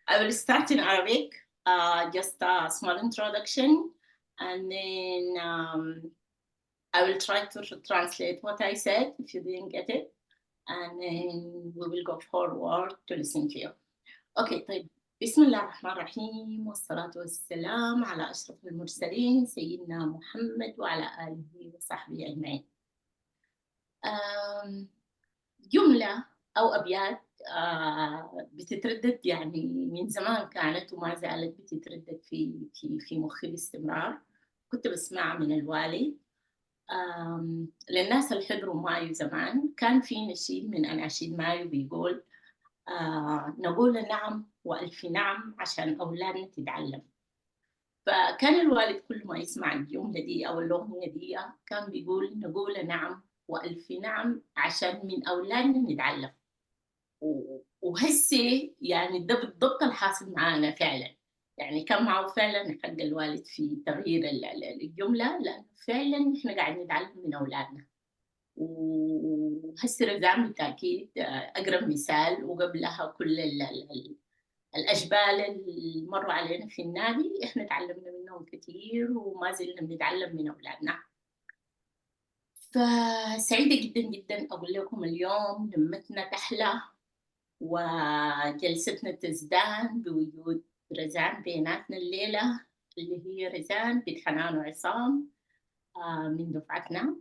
I will start in Arabic, just a small introduction, and then I will try to translate what I said if you didn't get it, and then we will go forward to listen to you. Okay, طيب. بسم الله الرحمن الرحيم والصلاة والسلام على أشرف المرسلين سيدنا محمد وعلى آله وصحبه أجمعين. جملة أو أبيات بتتردد يعني من زمان كانت وما زالت بتتردد في مخي باستمرار. كنت بسمعها من الوالد. للناس اللي حضروا مايو زمان كان في نشيد من أناشيد مايو بيقول نقول نعم وألف نعم عشان أولادنا تتعلم. فكان الوالد كل ما يسمع الجملة دي أو الأغنية دي كان بيقول نقول نعم وألف نعم عشان من أولادنا نتعلم. وهسه يعني ده بالضبط الحاصل معانا فعلا. يعني كان معه فعلا حق الوالد في تغيير الجملة، لأنه فعلا إحنا قاعدين نتعلم من أولادنا. وهسه رزان بالتأكيد أقرب مثال، وقبلها كل الأجبال اللي مروا علينا في النادي إحنا تعلمنا منهم كثير وما زلنا بنتعلم من أولادنا. فسعيدة جدا جدا أقول لكم اليوم لمتنا تحلى وجلستنا تزدان بوجود رزان بيناتنا الليلة، اللي هي رزان بنت حنان وعصام من دفعتنا،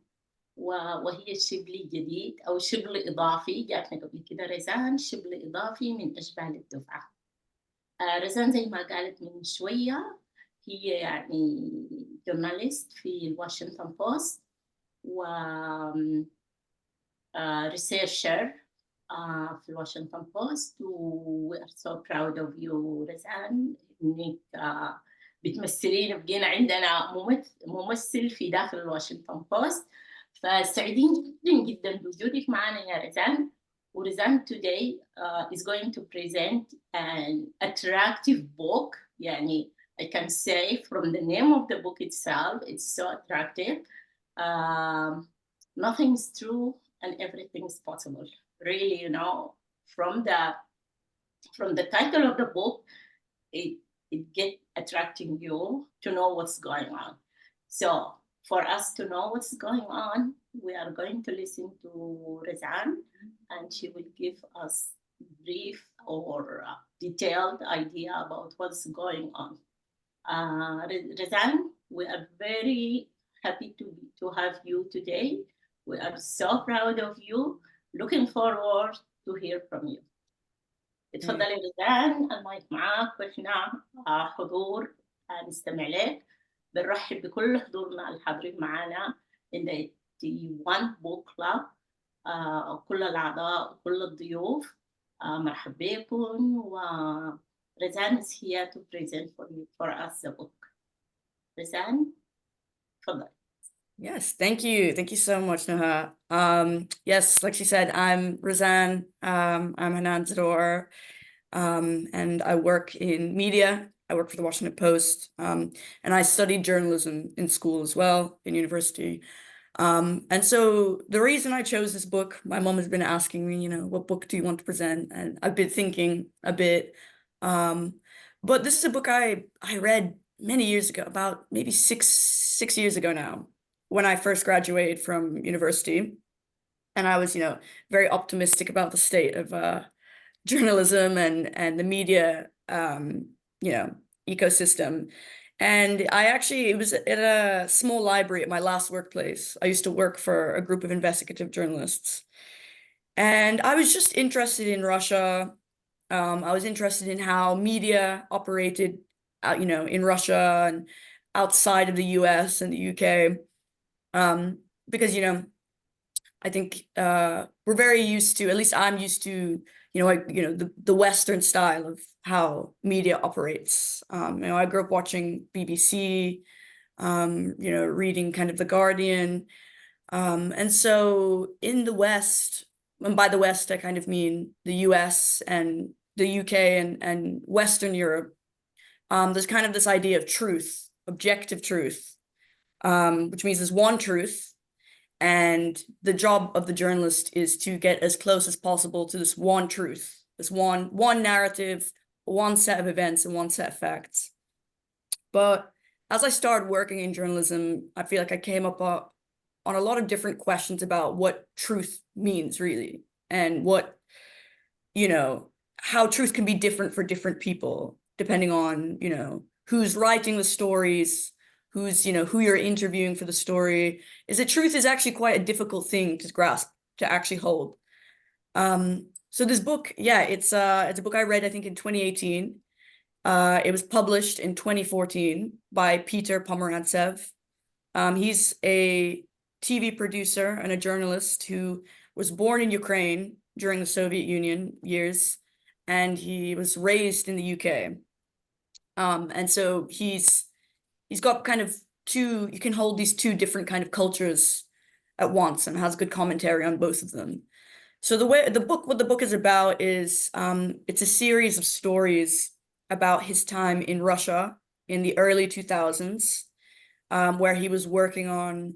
وهي شبل جديد أو شبل إضافي. جاتنا قبل كده رزان شبل إضافي من أشبال الدفعة. رزان زي ما قالت من شوية هي يعني جورناليست في الواشنطن بوست و researcher في الواشنطن بوست. و we are so proud of you رزان إنك بتمثلين. بقينا عندنا ممثل في داخل الواشنطن بوست، فسعيدين جدا جدا بوجودك معنا يا رزان. ورزان today is going to present an attractive book. يعني I can say from the name of the book itself, it's so attractive. Nothing is true and everything is possible. Really, you know, from the title of the book, it get attracting you to know what's going on. So for us to know what's going on, we are going to listen to Razan, and she will give us brief or detailed idea about what's going on. Razan, we are very happy to have you today. We are so proud of you. Looking forward to hear from you. اتفضلي رزان، المايك معاك، واحنا حضور نستمع لك. بنرحب بكل حضورنا الحاضرين معنا in the One Book Club. كل الأعضاء وكل الضيوف مرحب بكم. ورزان is here to present for us the book. رزان اتفضلي. Yes, thank you. Thank you so much, Noha. Yes, like she said, I'm Razan. I'm Hanan's daughter, and I work in media. I work for the Washington Post, and I studied journalism in school as well, in university. And so the reason I chose this book, my mom has been asking me, you know, what book do you want to present? And I've been thinking a bit. But this is a book I read many years ago, about maybe six years ago now, when I first graduated from university. And I was, you know, very optimistic about the state of journalism and the media, you know, ecosystem. And it was at a small library at my last workplace. I used to work for a group of investigative journalists. And I was just interested in Russia. I was interested in how media operated, you know, in Russia and outside of the US and the UK. Because, you know, I think we're very used to, at least I'm used to, you know, the Western style of how media operates. You know, I grew up watching BBC, you know, reading kind of The Guardian. And so in the West, and by the West, I kind of mean the US and the UK and Western Europe, there's kind of this idea of truth, objective truth, which means there's one truth. And the job of the journalist is to get as close as possible to this one truth There's one narrative, one set of events, and one set of facts. But as I started working in journalism, I feel like I came up on a lot of different questions about what truth means, really, and what, how truth can be different for different people, depending on, who's writing the stories, who's, who you're interviewing for the story. Is that truth is actually quite a difficult thing to grasp, to actually hold. So this book, yeah, it's a book I read, I think, in 2018. It was published in 2014 by Peter Pomerantsev. He's a TV producer and a journalist who was born in Ukraine during the Soviet Union years, and he was raised in the UK. And so he's got kind of two, you can hold these two different kind of cultures at once, and has good commentary on both of them. So what the book is about is it's a series of stories about his time in Russia in the early 2000s, where he was working on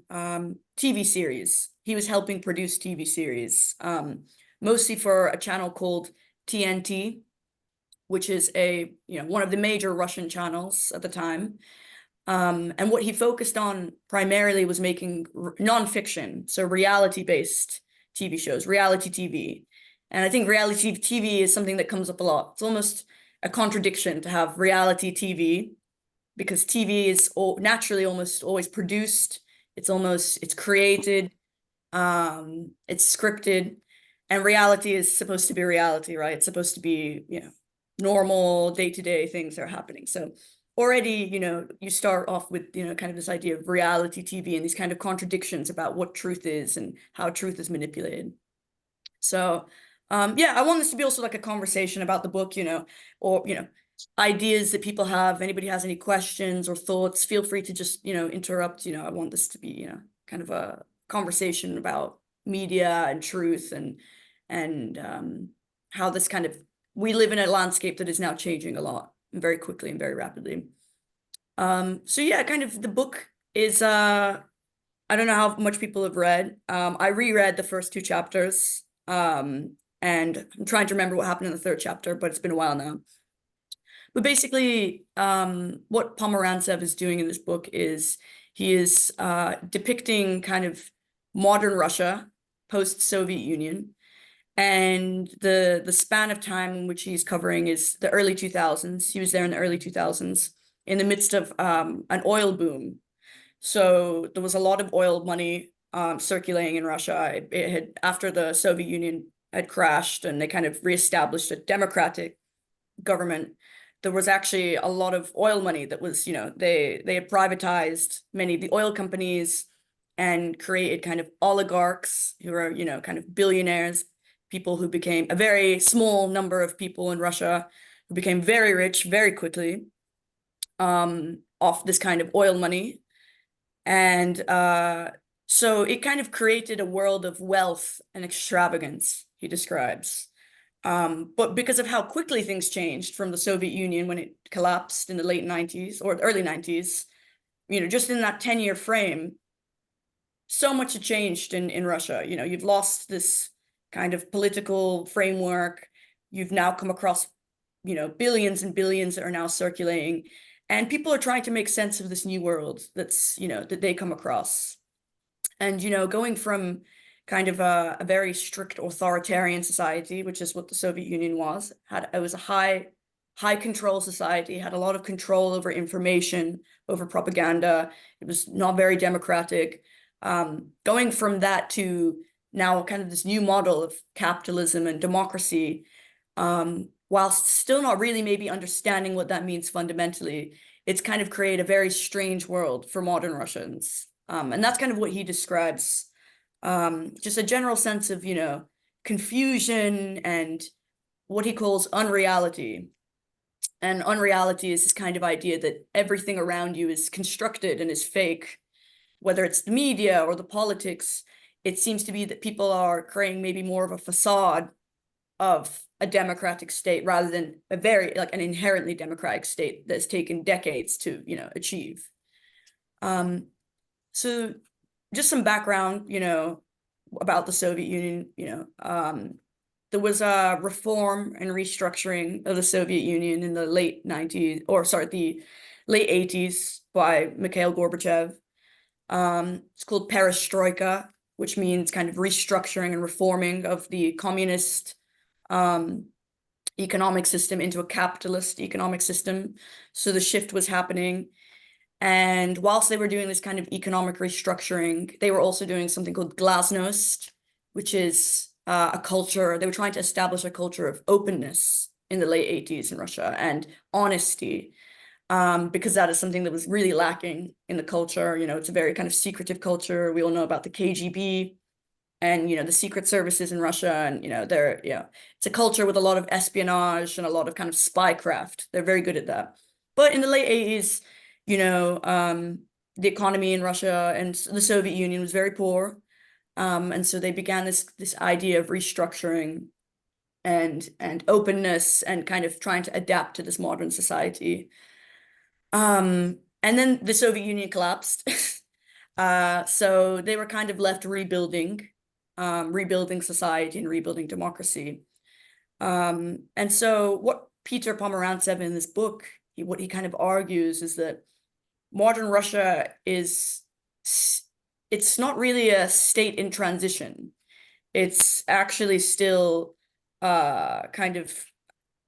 TV series. He was helping produce TV series, mostly for a channel called TNT, which is one of the major Russian channels at the time. And what he focused on primarily was making nonfiction, so reality-based TV shows, reality TV. And I think reality TV is something that comes up a lot. It's almost a contradiction to have reality TV, because TV is naturally almost always produced. It's created, it's scripted, and reality is supposed to be reality, right? It's supposed to be, normal day-to-day things that are happening. So already, you start off with, kind of this idea of reality TV and these kind of contradictions about what truth is and how truth is manipulated. So, yeah, I want this to be also like a conversation about the book, or, ideas that people have. If anybody has any questions or thoughts, feel free to just, interrupt. I want this to be, kind of a conversation about media and truth and how this kind of, we live in a landscape that is now changing a lot and very quickly and very rapidly. So yeah, kind of the book is, I don't know how much people have read. I reread the first two chapters, and I'm trying to remember what happened in the third chapter, but it's been a while now. But basically, what Pomerantsev is doing in this book is he is depicting kind of modern Russia, post-Soviet Union, and the span of time in which he's covering is the early 2000s. He was there in the early 2000s in the midst of an oil boom. So there was a lot of oil money circulating in Russia. It had, after the Soviet Union had crashed and they kind of reestablished a democratic government, there was actually a lot of oil money that was, they had privatized many of the oil companies and created kind of oligarchs who are, kind of billionaires, people who became a very small number of people in Russia who became very rich very quickly off this kind of oil money. And so it kind of created a world of wealth and extravagance, he describes. But because of how quickly things changed from the Soviet Union when it collapsed in the late 90s or early 90s, just in that 10-year frame, so much had changed in Russia. You've lost this kind of political framework. You've now come across, billions and billions that are now circulating. And people are trying to make sense of this new world that's, that they come across. And, going from kind of a very strict authoritarian society, which is what the Soviet Union was, it was a high control society, had a lot of control over information, over propaganda. It was not very democratic. Going from that to now kind of this new model of capitalism and democracy, whilst still not really maybe understanding what that means fundamentally, it's kind of created a very strange world for modern Russians. And that's kind of what he describes, just a general sense of, confusion and what he calls unreality. And unreality is this kind of idea that everything around you is constructed and is fake, whether it's the media or the politics. It seems to be that people are creating maybe more of a facade of a democratic state rather than a very, like, an inherently democratic state that's taken decades to, achieve. So just some background, about the Soviet Union, there was a reform and restructuring of the Soviet Union in the late 90s, or sorry, the late 80s by Mikhail Gorbachev. It's called perestroika, which means kind of restructuring and reforming of the communist economic system into a capitalist economic system. So the shift was happening. And whilst they were doing this kind of economic restructuring, they were also doing something called glasnost, which is a culture. They were trying to establish a culture of openness in the late 80s in Russia and honesty, because that is something that was really lacking in the culture. You know, it's a very kind of secretive culture. We all know about the KGB and, you know, the secret services in Russia. And, you know, it's a culture with a lot of espionage and a lot of kind of spycraft. They're very good at that. But in the late 80s, you know, the economy in Russia and the Soviet Union was very poor. And so they began this idea of restructuring and openness and kind of trying to adapt to this modern society. And then the Soviet Union collapsed. So they were kind of left rebuilding society and rebuilding democracy. And so what Peter Pomerantsev in this book, what he kind of argues is that modern Russia it's not really a state in transition. It's actually still kind of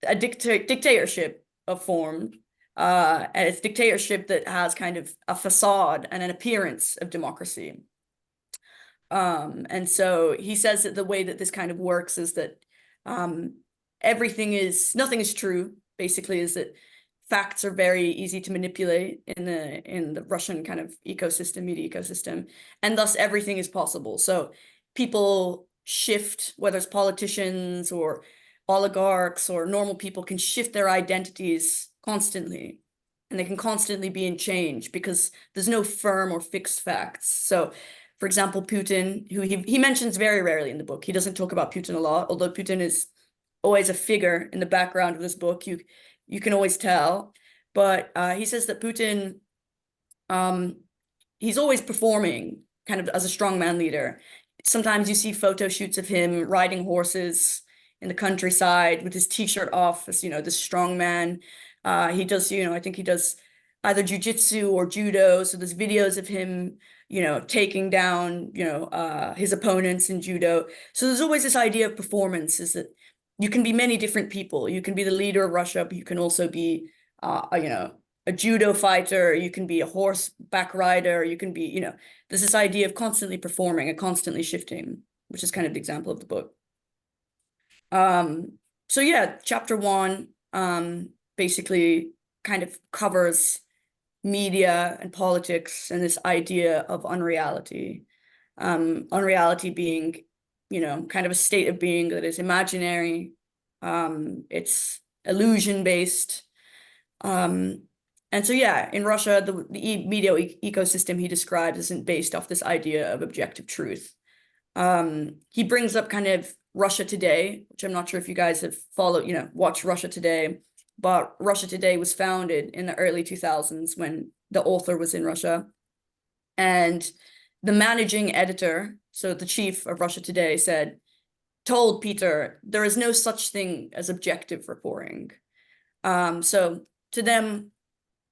a dictatorship of form. And it's dictatorship that has kind of a facade and an appearance of democracy. And so he says that the way that this kind of works is that nothing is true, basically, is that facts are very easy to manipulate in the Russian kind of ecosystem, media ecosystem, and thus everything is possible. So people shift, whether it's politicians or oligarchs or normal people, can shift their identities constantly, and they can constantly be in change because there's no firm or fixed facts. So, for example, Putin, who he mentions very rarely in the book. He doesn't talk about Putin a lot, although Putin is always a figure in the background of this book. You can always tell. But he says that Putin, he's always performing kind of as a strongman leader. Sometimes you see photo shoots of him riding horses in the countryside with his t-shirt off as, you know, this strongman. He does, you know, I think he does either jujitsu or judo. So there's videos of him, you know, taking down, you know, his opponents in judo. So there's always this idea of performance, is that you can be many different people. You can be the leader of Russia, but you can also be, you know, a judo fighter. You can be a horseback rider. You can be, you know, there's this idea of constantly performing and constantly shifting, which is kind of the example of the book. So yeah, chapter 1 basically kind of covers media and politics and this idea of unreality. Unreality being, you know, kind of a state of being that is imaginary. It's illusion based. And so, yeah, in Russia, the media ecosystem he describes isn't based off this idea of objective truth. He brings up kind of Russia Today, which I'm not sure if you guys have followed, you know, watched Russia Today, but Russia Today was founded in the early 2000s when the author was in Russia. And the managing editor, so the chief of Russia Today, told Peter, there is no such thing as objective reporting. So to them,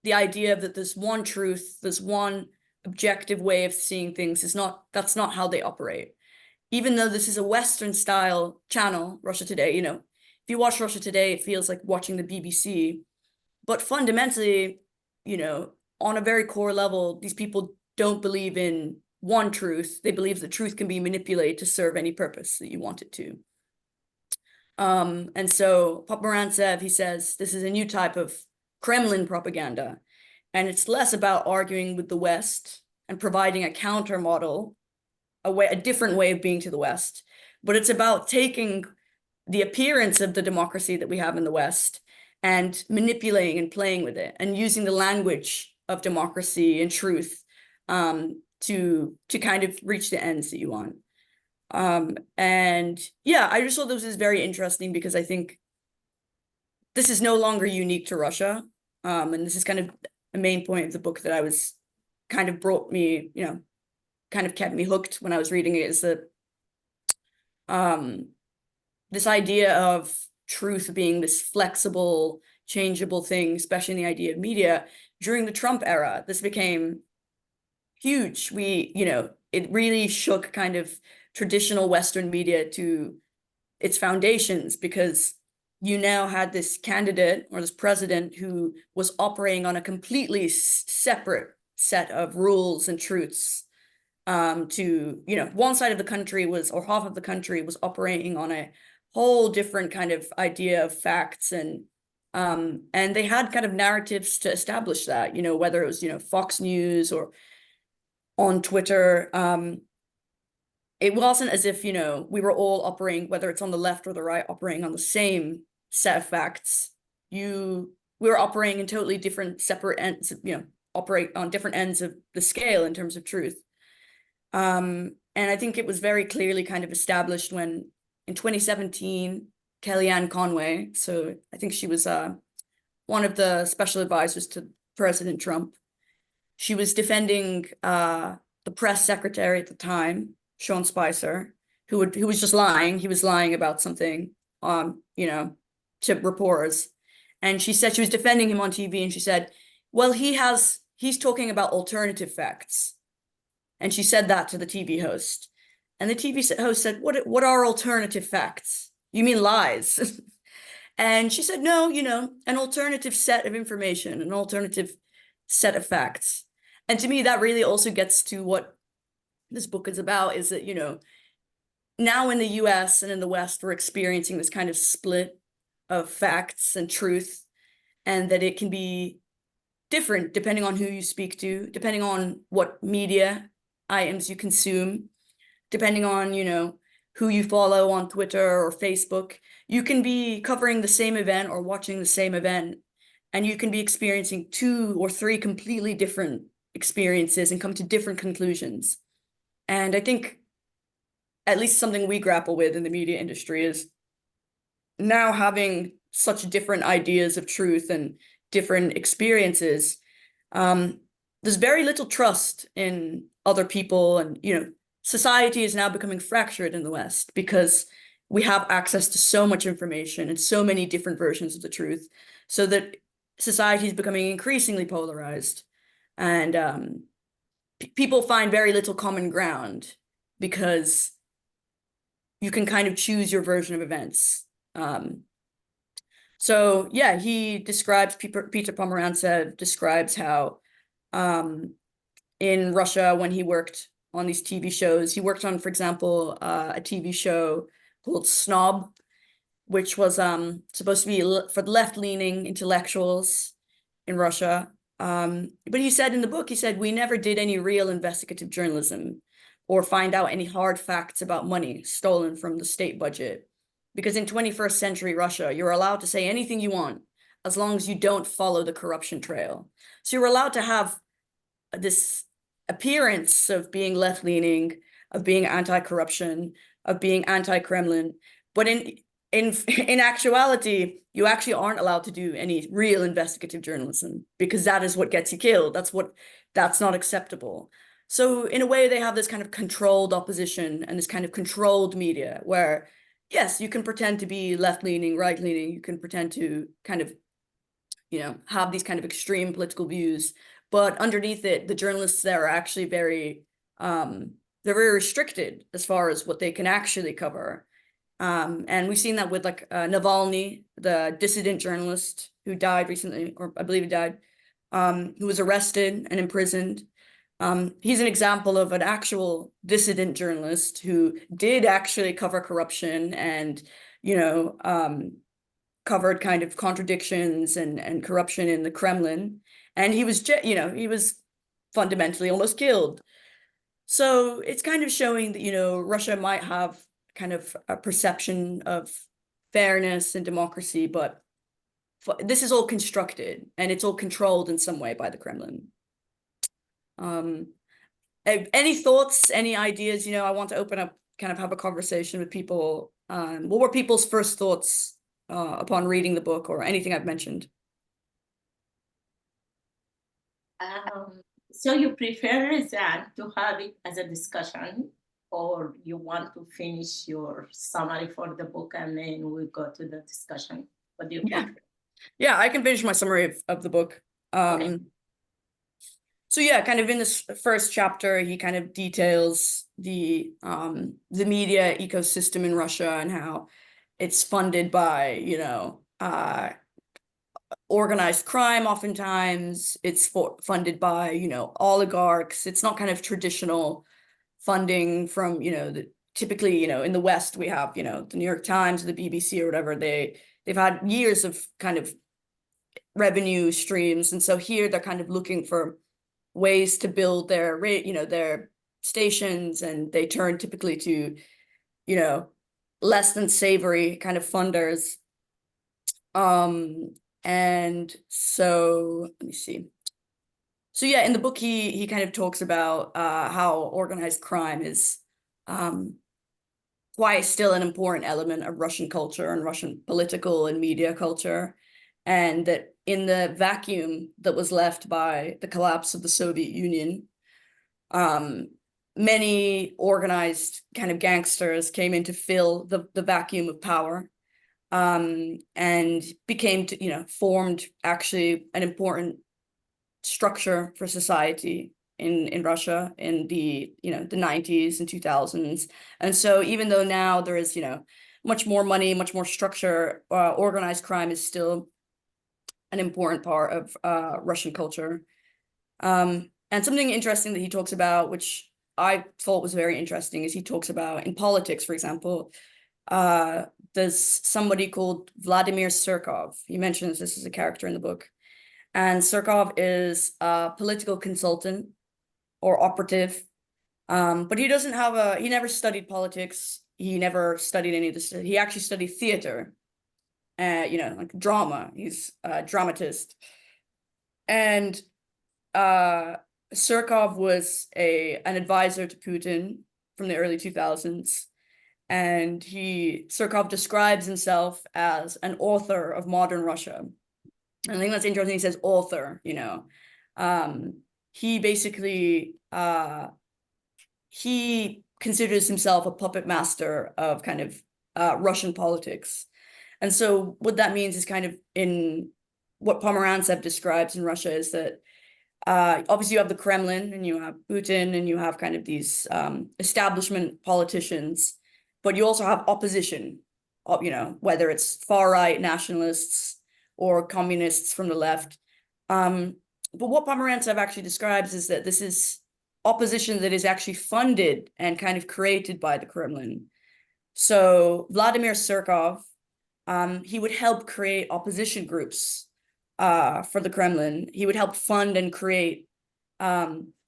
the idea that there's one truth, there's one objective way of seeing things that's not how they operate. Even though this is a Western style channel, Russia Today, you know, if you watch Russia Today, it feels like watching the BBC. But fundamentally, you know, on a very core level, these people don't believe in one truth. They believe that truth can be manipulated to serve any purpose that you want it to. And so Pomerantsev, he says, this is a new type of Kremlin propaganda. And it's less about arguing with the West and providing a counter model, a different way of being to the West, but it's about taking the appearance of the democracy that we have in the West and manipulating and playing with it and using the language of democracy and truth to kind of reach the ends that you want. And yeah, I just thought this was very interesting because I think this is no longer unique to Russia. And this is kind of a main point of the book that I was kind of brought me, you know, kind of kept me hooked when I was reading it, is that this idea of truth being this flexible, changeable thing, especially in the idea of media, during the Trump era, this became huge. It really shook kind of traditional Western media to its foundations, because you now had this candidate or this president who was operating on a completely separate set of rules and truths. One side of the country was, or half of the country was operating on a whole different kind of idea of facts, and they had kind of narratives to establish that, whether it was, Fox News or on Twitter. It wasn't as if, we were all operating, whether it's on the left or the right, operating on the same set of facts. We were operating in totally different, separate ends, operate on different ends of the scale in terms of truth. And I think it was very clearly kind of established when, in 2017, Kellyanne Conway, so I think she was one of the special advisors to President Trump, she was defending the press secretary at the time, Sean Spicer, who was just lying. He was lying about something, to reporters. And she said she was defending him on TV, and she said, well, he's talking about alternative facts. And she said that to the TV host. And the TV host said, what are alternative facts? You mean lies? And she said, no, an alternative set of information, an alternative set of facts. And to me, that really also gets to what this book is about, is that, now in the US and in the West, we're experiencing this kind of split of facts and truth, and that it can be different depending on who you speak to, depending on what media items you consume, depending on, who you follow on Twitter or Facebook. You can be covering the same event or watching the same event, and you can be experiencing 2 or 3 completely different experiences and come to different conclusions. And I think at least something we grapple with in the media industry is now having such different ideas of truth and different experiences. There's very little trust in other people, and society is now becoming fractured in the West because we have access to so much information and so many different versions of the truth, so that society is becoming increasingly polarized, and people find very little common ground because you can kind of choose your version of events. So yeah, he describes, Peter Promerantsev describes how in Russia, when he worked on these TV shows, he worked on, for example, a TV show called Snob, which was supposed to be for the left-leaning intellectuals in Russia. But he said in the book, he said, we never did any real investigative journalism or find out any hard facts about money stolen from the state budget. Because in 21st century Russia, you're allowed to say anything you want as long as you don't follow the corruption trail. So you're allowed to have this appearance of being left-leaning, of being anti-corruption, of being anti-Kremlin, but in actuality, you actually aren't allowed to do any real investigative journalism, because that is what gets you killed. That's not acceptable. So in a way, they have this kind of controlled opposition and this kind of controlled media where, yes, you can pretend to be left-leaning, right-leaning, you can pretend to kind of, have these kind of extreme political views, but underneath it, the journalists there are actually they're very restricted as far as what they can actually cover. And we've seen that with Navalny, the dissident journalist who died recently, or I believe he died, who was arrested and imprisoned. He's an example of an actual dissident journalist who did actually cover corruption and, covered kind of contradictions and corruption in the Kremlin. And he was fundamentally almost killed. So it's kind of showing that, Russia might have kind of a perception of fairness and democracy, but this is all constructed and it's all controlled in some way by the Kremlin. Any thoughts, any ideas? I want to open up, kind of have a conversation with people. What were people's first thoughts upon reading the book, or anything I've mentioned? So you prefer Razan to have it as a discussion, or you want to finish your summary for the book and then we go to the discussion? What do you Yeah. think? Yeah, I can finish my summary of the book. Okay. So yeah, kind of in this first chapter, he kind of details the media ecosystem in Russia and how it's funded by, you know, organized crime oftentimes. It's funded by, you know, oligarchs. It's not kind of traditional funding from, you know, typically, you know, in the West we have, you know, the New York Times or the BBC or whatever. They've had years of kind of revenue streams, and so here they're kind of looking for ways to build their you know, their stations, and they turn typically to, you know, less than savory kind of funders. And so let me see. So yeah, in the book he kind of talks about how organized crime is why it's still an important element of Russian culture and Russian political and media culture, and that in the vacuum that was left by the collapse of the Soviet Union, many organized kind of gangsters came in to fill the vacuum of power, and became, you know, formed actually an important structure for society in Russia in the, you know, the 90s and 2000s. And so even though now there is, you know, much more money, much more structure, organized crime is still an important part of Russian culture. And something interesting that he talks about, which I thought was very interesting, is he talks about in politics, for example, there's somebody called Vladimir Surkov. He mentions this as a character in the book. And Surkov is a political consultant or operative, but he doesn't have he never studied politics. He never studied any of this. He actually studied theater, you know, like drama. He's a dramatist. And Surkov was an advisor to Putin from the early 2000s. And Surkov describes himself as an author of modern Russia. And I think that's interesting. He says author, you know. He basically he considers himself a puppet master of kind of Russian politics. And so what that means is kind of in what Pomerantsev describes in Russia is that obviously you have the Kremlin and you have Putin and you have kind of these establishment politicians, but you also have opposition, you know, whether it's far-right nationalists or communists from the left. But what Pomerantsev actually describes is that this is opposition that is actually funded and kind of created by the Kremlin. So Vladimir Surkov, he would help create opposition groups for the Kremlin. He would help fund and create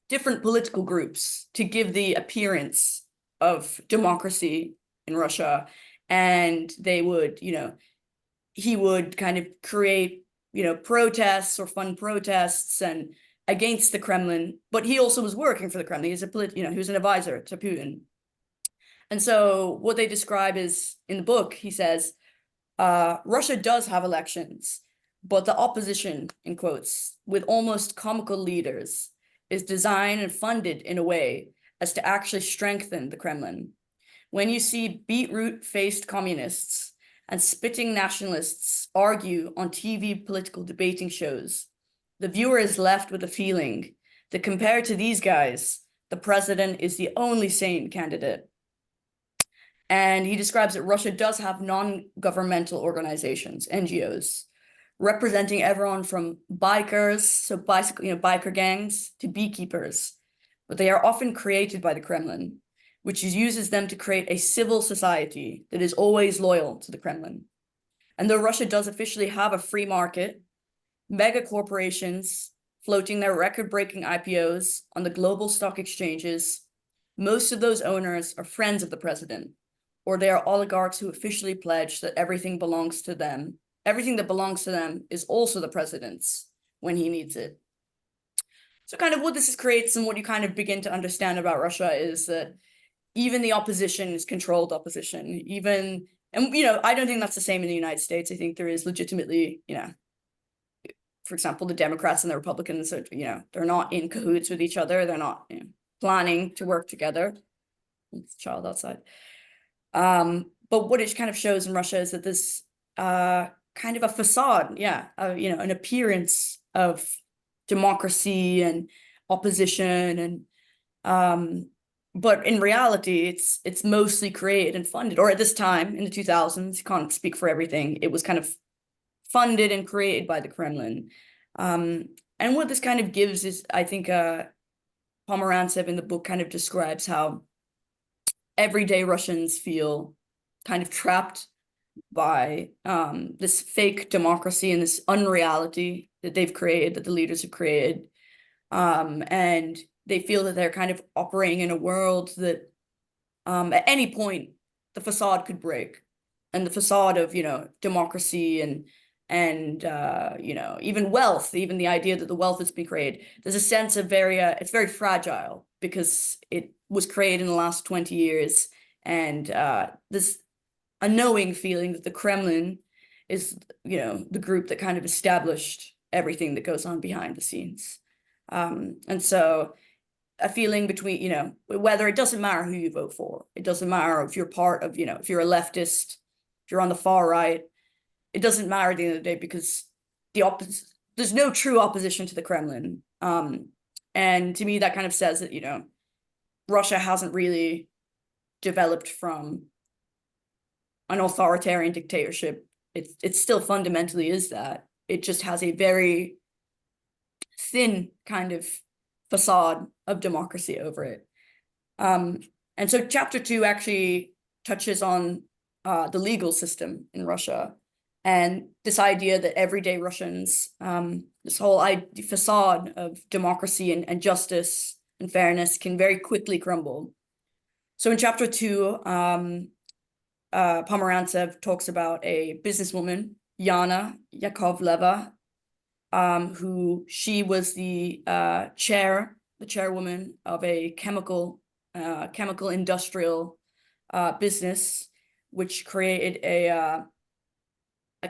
different political groups to give the appearance of democracy in Russia. And they would, you know, he would kind of create, you know, protests or fund protests and against the Kremlin, but he also was working for the Kremlin. He's you know, he was an advisor to Putin. And so what they describe is, in the book, he says, Russia does have elections, but the opposition, in quotes, with almost comical leaders, is designed and funded in a way as to actually strengthen the Kremlin. When you see beetroot-faced communists and spitting nationalists argue on TV political debating shows, the viewer is left with a feeling that compared to these guys, the president is the only sane candidate. And he describes that Russia does have non-governmental organizations, NGOs, representing everyone from bikers, so biker gangs, to beekeepers. But they are often created by the Kremlin, which uses them to create a civil society that is always loyal to the Kremlin. And though Russia does officially have a free market, mega corporations floating their record-breaking IPOs on the global stock exchanges, most of those owners are friends of the president, or they are oligarchs who officially pledge that everything belongs to them. Everything that belongs to them is also the president's when he needs it. So kind of what this creates and what you kind of begin to understand about Russia is that even the opposition is controlled opposition. And you know, I don't think that's the same in the United States. I think there is legitimately, you know, for example, the Democrats and the Republicans are, you know, they're not in cahoots with each other. They're not, you know, planning to work together. child outside. But what it kind of shows in Russia is that this kind of a facade, an appearance of democracy and opposition, and but in reality, it's mostly created and funded, or at this time in the 2000s, can't speak for everything, it was kind of funded and created by the Kremlin. And what this kind of gives is, I think, Pomerantsev in the book kind of describes how everyday Russians feel kind of trapped by this fake democracy and this unreality that they've created, that the leaders have created. And they feel that they're kind of operating in a world that at any point the facade could break. And the facade of, democracy and even wealth, even the idea that the wealth has been created, there's a sense of it's very fragile because it was created in the last 20 years. And there's a knowing feeling that the Kremlin is, the group that kind of established everything that goes on behind the scenes. And so a feeling between, whether it doesn't matter who you vote for, it doesn't matter if you're part of, if you're a leftist, if you're on the far right, it doesn't matter at the end of the day, because there's no true opposition to the Kremlin. And to me, that kind of says that, Russia hasn't really developed from an authoritarian dictatorship. It still fundamentally is that. It just has a very thin kind of facade of democracy over it. And so chapter 2 actually touches on the legal system in Russia, and this idea that everyday Russians, this whole facade of democracy and justice and fairness can very quickly crumble. So in chapter 2, Pomerantsev talks about a businesswoman, Yana Yakovleva, who she was the chairwoman of a chemical industrial business, which created a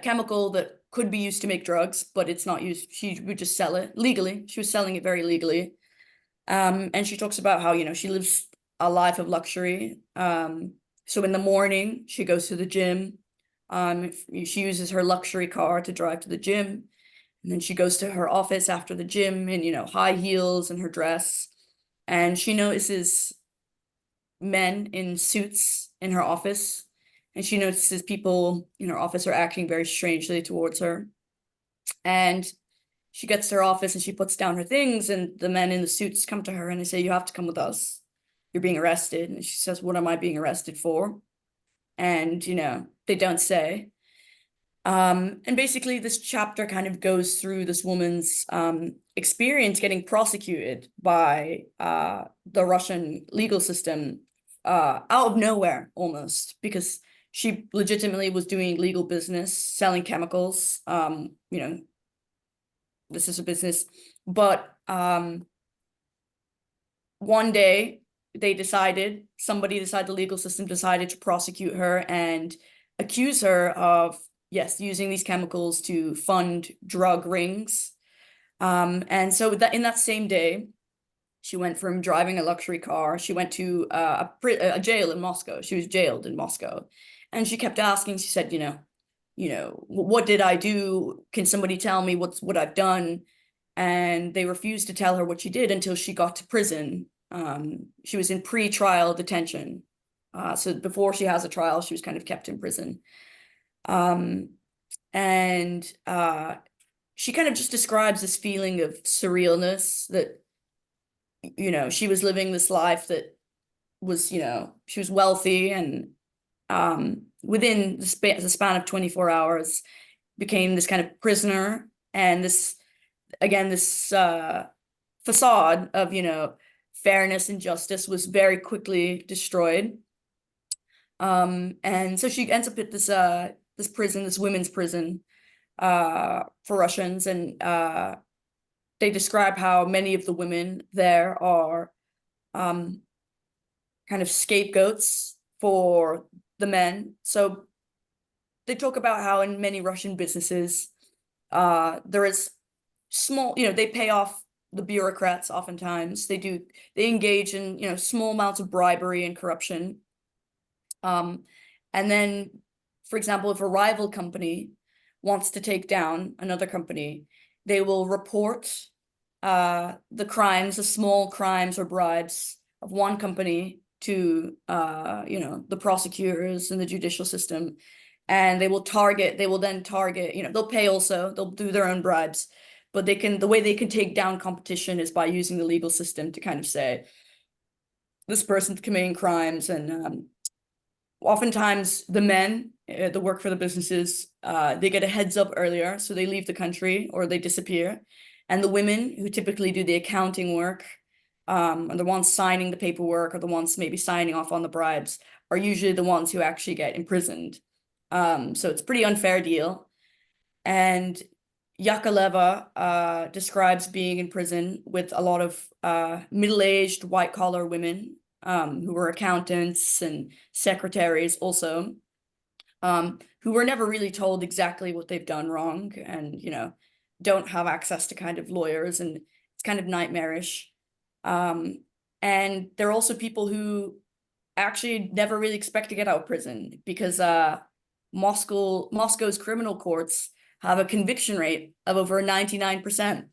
chemical that could be used to make drugs, but it's not used. She would just sell it legally. She was selling it very legally. And she talks about how, she lives a life of luxury. So in the morning, she goes to the gym. She uses her luxury car to drive to the gym. And then she goes to her office after the gym in, high heels and her dress. And she notices men in suits in her office. And she notices people in her office are acting very strangely towards her. And she gets to her office and she puts down her things, and the men in the suits come to her and they say, "You have to come with us. You're being arrested." And she says, "What am I being arrested for?" And, they don't say. And basically this chapter kind of goes through this woman's experience getting prosecuted by the Russian legal system out of nowhere almost, because she legitimately was doing legal business, selling chemicals. This is a business, but one day somebody decided, the legal system decided to prosecute her and accuse her of, yes, using these chemicals to fund drug rings. And so in that same day, she went from driving a luxury car, she went to a jail in Moscow. She was jailed in Moscow. And she kept asking, she said, what did I do? Can somebody tell me what I've done? And they refused to tell her what she did until she got to prison. She was in pre-trial detention. So before she has a trial, she was kind of kept in prison. And she kind of just describes this feeling of surrealness that, she was living this life that was, she was wealthy, and within the span of 24 hours became this kind of prisoner. And this facade of, fairness and justice was very quickly destroyed. And so she ends up at this prison, this women's prison for Russians. And they describe how many of the women there are kind of scapegoats for the men. So they talk about how in many Russian businesses, there is small, they pay off the bureaucrats oftentimes. They engage in, you know, small amounts of bribery and corruption. And then, for example, if a rival company wants to take down another company, they will report the crimes, the small crimes or bribes of one company to you know, the prosecutors and the judicial system, and they will then target, you know, they'll pay also, they'll do their own bribes, but the way they can take down competition is by using the legal system to kind of say this person's committing crimes. And oftentimes the men that work for the businesses, they get a heads up earlier, so they leave the country or they disappear. And the women who typically do the accounting work, are the ones signing the paperwork, or the ones maybe signing off on the bribes, are usually the ones who actually get imprisoned. So it's a pretty unfair deal. And Yakovleva describes being in prison with a lot of middle-aged white-collar women, who were accountants and secretaries also, who were never really told exactly what they've done wrong, and, you know, don't have access to kind of lawyers, and it's kind of nightmarish. And there are also people who actually never really expect to get out of prison, because Moscow's criminal courts have a conviction rate of over 99%.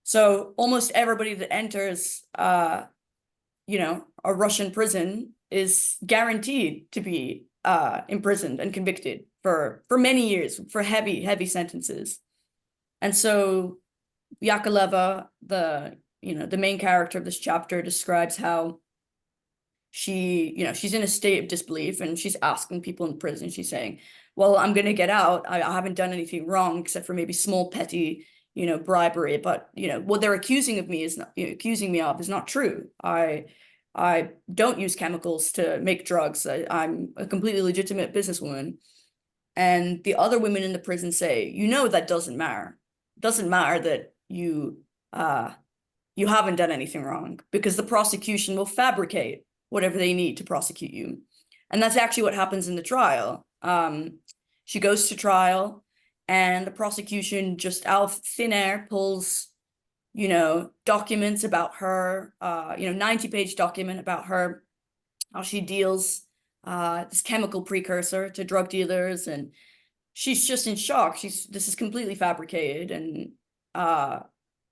So almost everybody that enters you know, a Russian prison is guaranteed to be imprisoned and convicted for many years, for heavy sentences. And so Yakovleva, the main character of this chapter, describes how she's in a state of disbelief, and she's asking people in prison. She's saying, well, I'm going to get out. I haven't done anything wrong except for maybe small petty, you know, bribery. But, you know, what they're accusing me of is not true. I don't use chemicals to make drugs. I'm a completely legitimate businesswoman. And the other women in the prison say, you know, that doesn't matter. It doesn't matter that you haven't done anything wrong, because the prosecution will fabricate whatever they need to prosecute you. And that's actually what happens in the trial. She goes to trial, and the prosecution just out of thin air pulls, you know, documents about her, 90-page document about her, how she deals this chemical precursor to drug dealers, and she's just in shock. This is completely fabricated, and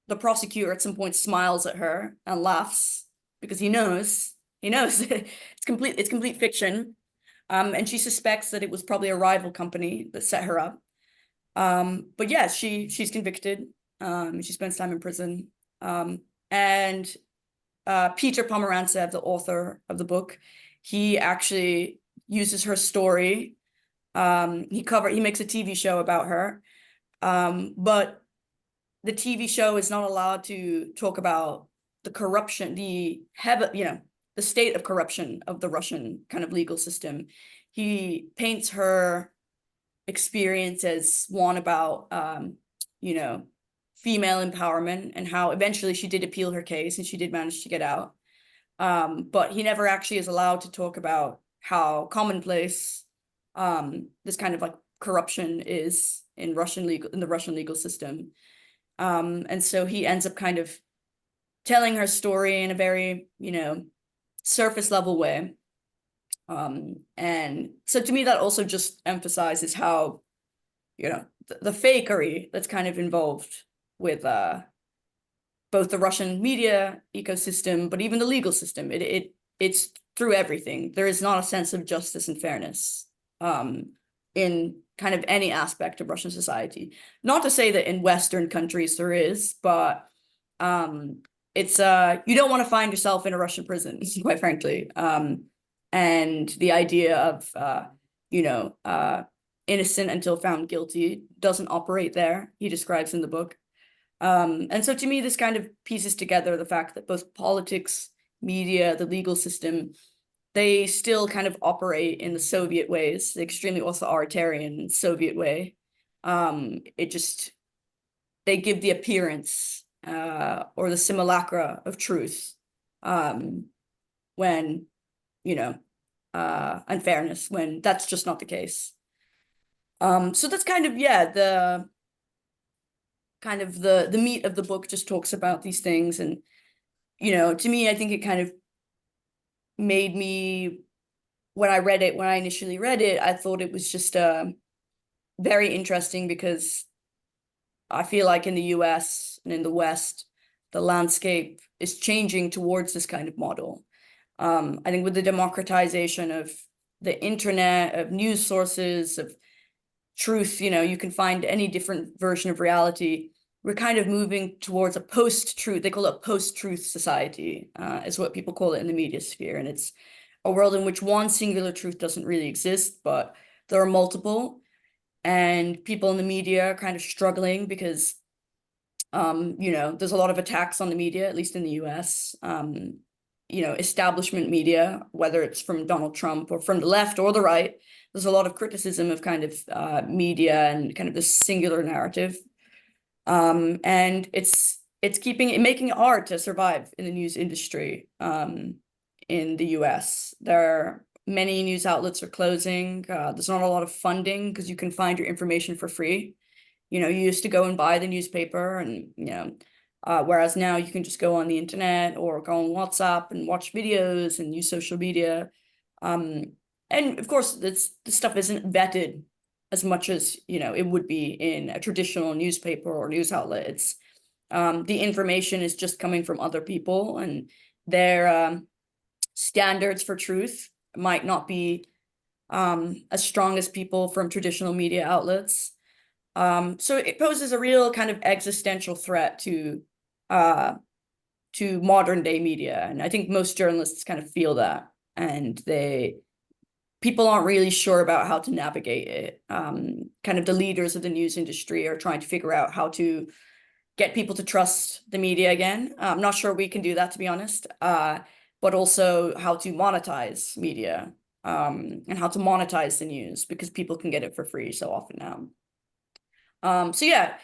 the prosecutor at some point smiles at her and laughs, because he knows it's complete fiction. And she suspects that it was probably a rival company that set her up. But yeah, she's convicted. She spends time in prison. And Peter Pomerantsev, the author of the book, he actually uses her story. He makes a TV show about her. But the TV show is not allowed to talk about the corruption, the state of corruption of the Russian kind of legal system. He paints her experience as one about, female empowerment, and how eventually she did appeal her case and she did manage to get out. But he never actually is allowed to talk about how commonplace this kind of like corruption is in the Russian legal system. And so he ends up kind of telling her story in a very, surface level way. And so to me, that also just emphasizes how, the fakery that's kind of involved with both the Russian media ecosystem, but even the legal system. It's through everything. There is not a sense of justice and fairness in kind of any aspect of Russian society. Not to say that in Western countries there is, but it's you don't want to find yourself in a Russian prison, quite frankly. And the idea of innocent until found guilty doesn't operate there, he describes in the book. And so to me, this kind of pieces together the fact that both politics, media, the legal system, they still kind of operate in the Soviet ways, the extremely authoritarian Soviet way. They give the appearance or the simulacra of truth when, unfairness, when that's just not the case. So that's kind of, the kind of the meat of the book just talks about these things. And, to me, I think it kind of made me, when I initially read it, I thought it was just very interesting, because I feel like in the US and in the West, the landscape is changing towards this kind of model. I think with the democratization of the internet, of news sources, of truth, you can find any different version of reality. We're kind of moving towards a post-truth. They call it a post-truth society, is what people call it in the media sphere. And it's a world in which one singular truth doesn't really exist, but there are multiple. And people in the media are kind of struggling because, there's a lot of attacks on the media, at least in the US. Establishment media, whether it's from Donald Trump or from the left or the right, there's a lot of criticism of kind of media and kind of this singular narrative. And it's making it hard to survive in the news industry in the US. There are many news outlets are closing. There's not a lot of funding because you can find your information for free. You used to go and buy the newspaper, and whereas now you can just go on the internet or go on WhatsApp and watch videos and use social media. And of course, this stuff isn't vetted as much as it would be in a traditional newspaper or news outlet. It's the information is just coming from other people, and their standards for truth might not be as strong as people from traditional media outlets. So it poses a real kind of existential threat to modern day media, and I think most journalists kind of feel that, and people aren't really sure about how to navigate it. Kind of the leaders of the news industry are trying to figure out how to get people to trust the media again. I'm not sure we can do that, to be honest, but also how to monetize media, and how to monetize the news, because people can get it for free so often now. So yeah,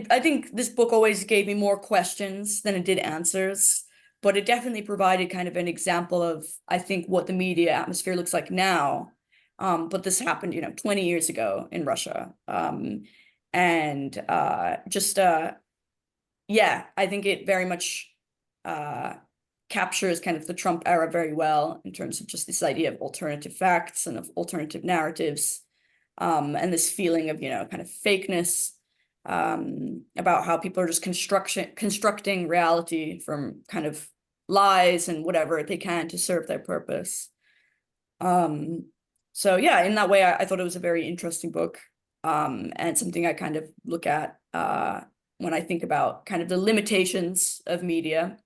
I think this book always gave me more questions than it did answers, but it definitely provided kind of an example of, I think, what the media atmosphere looks like now. But this happened, 20 years ago in Russia. And yeah, I think it very much captures kind of the Trump era very well in terms of just this idea of alternative facts and of alternative narratives, and this feeling of, kind of fakeness, about how people are just constructing reality from kind of lies and whatever they can to serve their purpose. So yeah, in that way, I thought it was a very interesting book, and something I kind of look at when I think about kind of the limitations of media.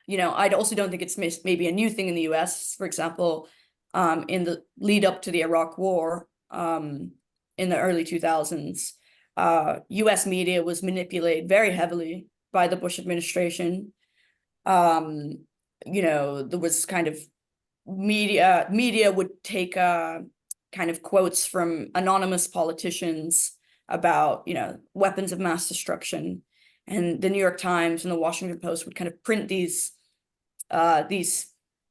I also don't think it's maybe a new thing in the US. For example, in the lead up to the Iraq War, in the early 2000s, US media was manipulated very heavily by the Bush administration. There was kind of media would take kind of quotes from anonymous politicians about, weapons of mass destruction. And the New York Times and the Washington Post would kind of print these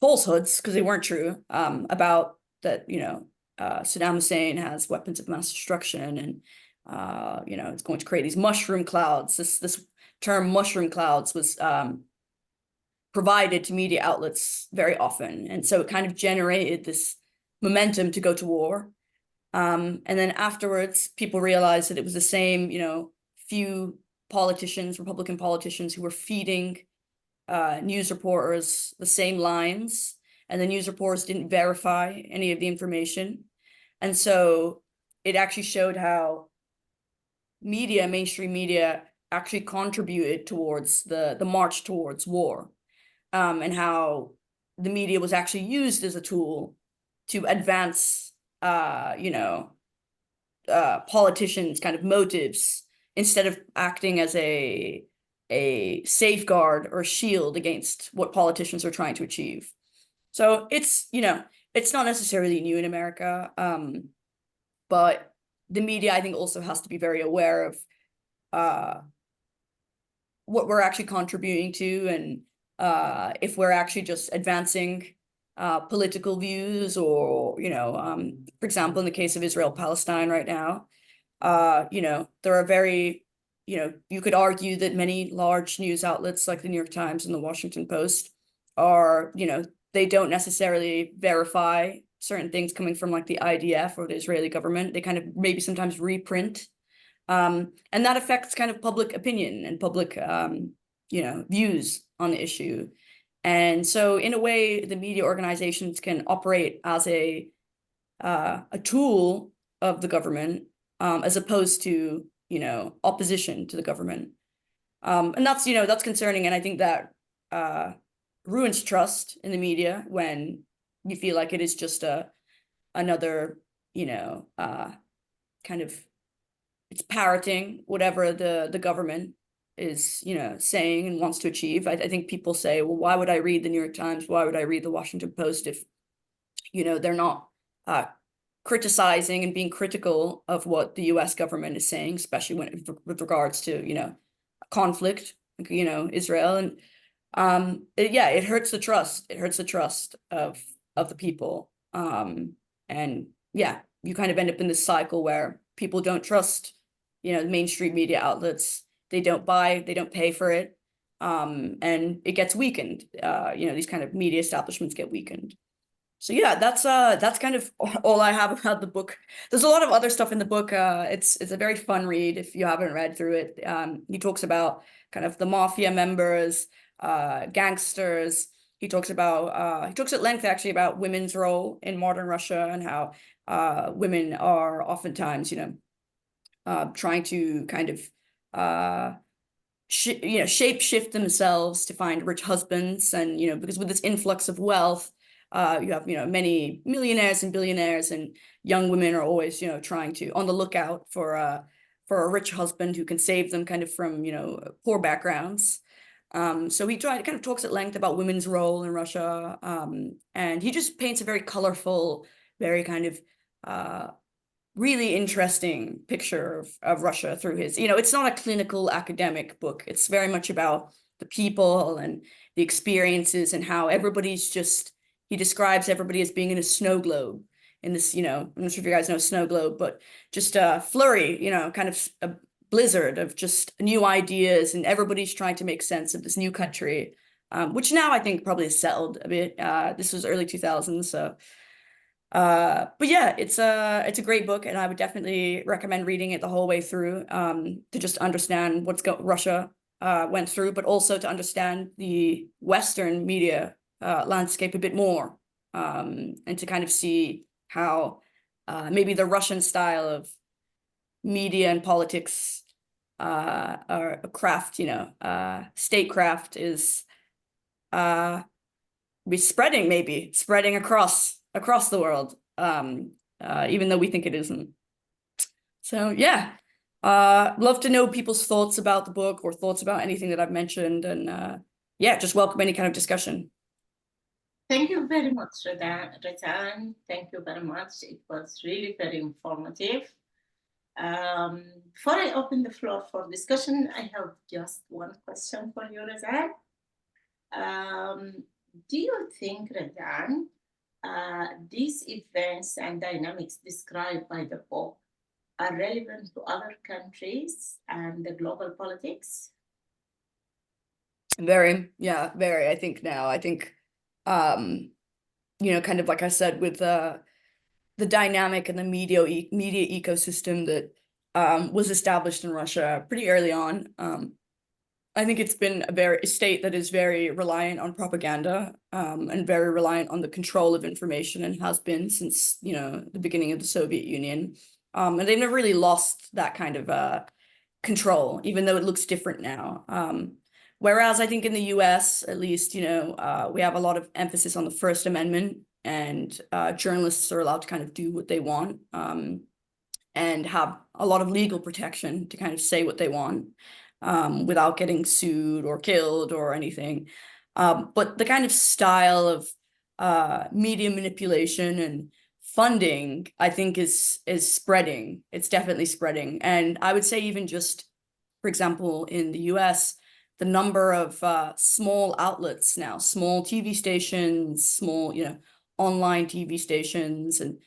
falsehoods, because they weren't true, about that, Saddam Hussein has weapons of mass destruction, and it's going to create these mushroom clouds. This term mushroom clouds was provided to media outlets very often, and so it kind of generated this momentum to go to war. And then afterwards, people realized that it was the same, few politicians, Republican politicians, who were feeding news reporters the same lines, and the news reporters didn't verify any of the information. And so it actually showed how mainstream media actually contributed towards the march towards war, and how the media was actually used as a tool to advance, politicians' kind of motives, instead of acting as a safeguard or shield against what politicians are trying to achieve. So it's not necessarily new in America, but the media, I think, also has to be very aware of what we're actually contributing to, and if we're actually just advancing political views, or for example, in the case of Israel-Palestine right now, there are very you could argue that many large news outlets like the New York Times and the Washington Post are, they don't necessarily verify certain things coming from like the IDF or the Israeli government. They kind of maybe sometimes reprint. And that affects kind of public opinion and public, views on the issue. And so in a way, the media organizations can operate as a tool of the government, as opposed to, opposition to the government. And that's concerning. And I think that ruins trust in the media when you feel like it is just another, kind of, it's parroting whatever the government is, saying and wants to achieve. I think people say, well, why would I read the New York Times? Why would I read the Washington Post if, they're not criticizing and being critical of what the US government is saying, especially with regards to, conflict, Israel. And it hurts the trust. It hurts the trust of the people. And yeah, you kind of end up in this cycle where people don't trust, the mainstream media outlets. They don't buy, they don't pay for it. And it gets weakened. These kind of media establishments get weakened. So yeah, that's kind of all I have about the book. There's a lot of other stuff in the book. It's a very fun read if you haven't read through it. He talks about kind of the mafia members, gangsters. He talks at length actually about women's role in modern Russia and how women are oftentimes, trying to kind of shape shift themselves to find rich husbands, and because with this influx of wealth, you have many millionaires and billionaires, and young women are always trying to on the lookout for a rich husband who can save them kind of from poor backgrounds. So he kind of talks at length about women's role in Russia, and he just paints a very colorful, very kind of really interesting picture of Russia through his, it's not a clinical academic book. It's very much about the people and the experiences and how he describes everybody as being in a snow globe in this, I'm not sure if you guys know snow globe, but just a flurry, kind of a blizzard of just new ideas, and everybody's trying to make sense of this new country, which now I think probably has settled a bit. This was early 2000s, so but yeah, it's a great book, and I would definitely recommend reading it the whole way through, to just understand Russia went through, but also to understand the Western media landscape a bit more, and to kind of see how maybe the Russian style of media and politics are a craft, statecraft is spreading across the world, even though we think it isn't. So yeah, love to know people's thoughts about the book or thoughts about anything that I've mentioned, and yeah, just welcome any kind of discussion. Thank you very much, Razan. Thank you very much. It was really very informative. Before I open the floor for discussion, I have just one question for you, Razan. Do you think, Razan, these events and dynamics described by the book are relevant to other countries and the global politics? Very. I think kind of like I said, with the dynamic and the media ecosystem that was established in Russia pretty early on. I think it's been a state that is very reliant on propaganda, and very reliant on the control of information, and has been since the beginning of the Soviet Union. And they've never really lost that kind of control, even though it looks different now. Whereas I think in the US, at least, we have a lot of emphasis on the First Amendment, and journalists are allowed to kind of do what they want, and have a lot of legal protection to kind of say what they want, without getting sued or killed or anything. But the kind of style of media manipulation and funding, I think, is spreading. It's definitely spreading. And I would say even just, for example, in the US, the number of small outlets now, small TV stations, small, online TV stations, and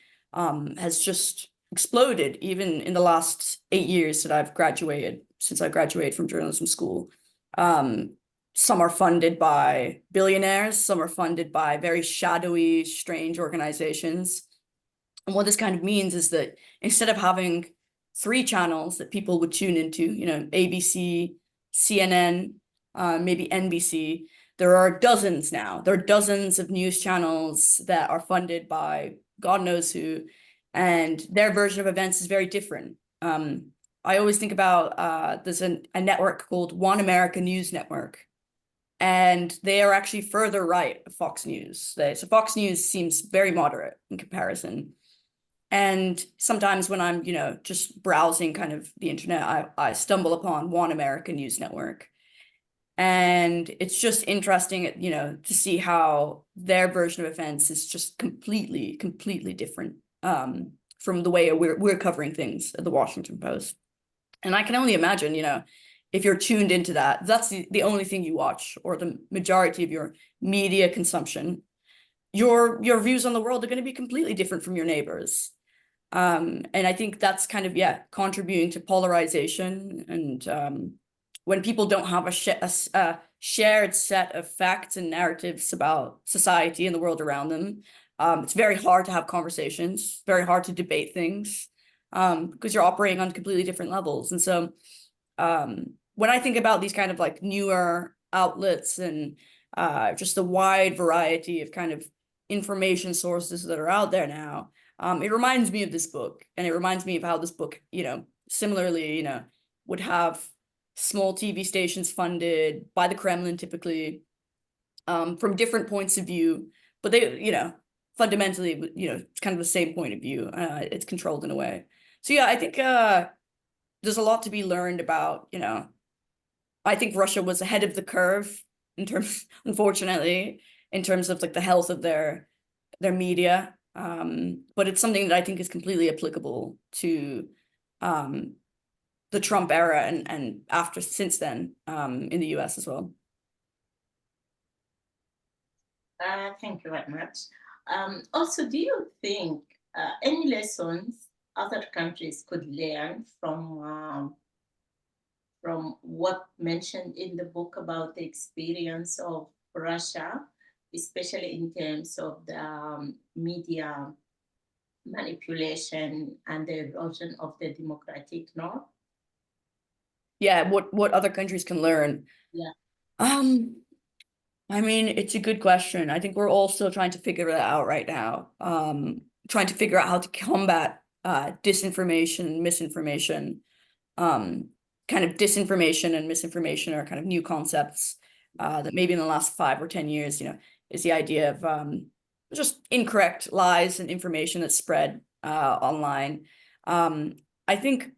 has just exploded even in the last 8 years that I've graduated. since I graduated from journalism school. Some are funded by billionaires, some are funded by very shadowy, strange organizations. And what this kind of means is that instead of having 3 channels that people would tune into, you know, ABC, CNN, maybe NBC, there are dozens now. There are dozens of news channels that are funded by God knows who, and their version of events is very different. I always think about there's a network called One America News Network, and they are actually further right of Fox News. So Fox News seems very moderate in comparison. And sometimes when I'm, you know, just browsing kind of the internet, I stumble upon One America News Network. And it's just interesting, you know, to see how their version of events is just completely different from the way we're covering things at the Washington Post. And I can only imagine, you know, if you're tuned into that, that's the only thing you watch, or the majority of your media consumption, your views on the world are going to be completely different from your neighbors. And I think that's kind of, yeah, contributing to polarization. And when people don't have a shared set of facts and narratives about society and the world around them, it's very hard to have conversations, very hard to debate things, because you're operating on completely different levels. And so when I think about these kind of like newer outlets and just the wide variety of kind of information sources that are out there now, it reminds me of this book, and it reminds me of how this book, you know, similarly, you know, would have small TV stations funded by the Kremlin typically, from different points of view, but they, you know, fundamentally, you know, it's kind of the same point of view. It's controlled in a way. So yeah, I think there's a lot to be learned about, you know. I think Russia was ahead of the curve in terms, unfortunately, in terms of like the health of their media. But it's something that I think is completely applicable to the Trump era and after, since then, in the US as well. Thank you very much. Also, do you think any lessons other countries could learn from what mentioned in the book about the experience of Russia, especially in terms of the media manipulation and the erosion of the democratic norm? Yeah, what other countries can learn? Yeah. I mean, it's a good question. I think we're all still trying to figure it out right now. Trying to figure out how to combat disinformation and misinformation. Kind of disinformation and misinformation are kind of new concepts that maybe in the last 5 or 10 years, you know, is the idea of just incorrect lies and information that's spread online. I think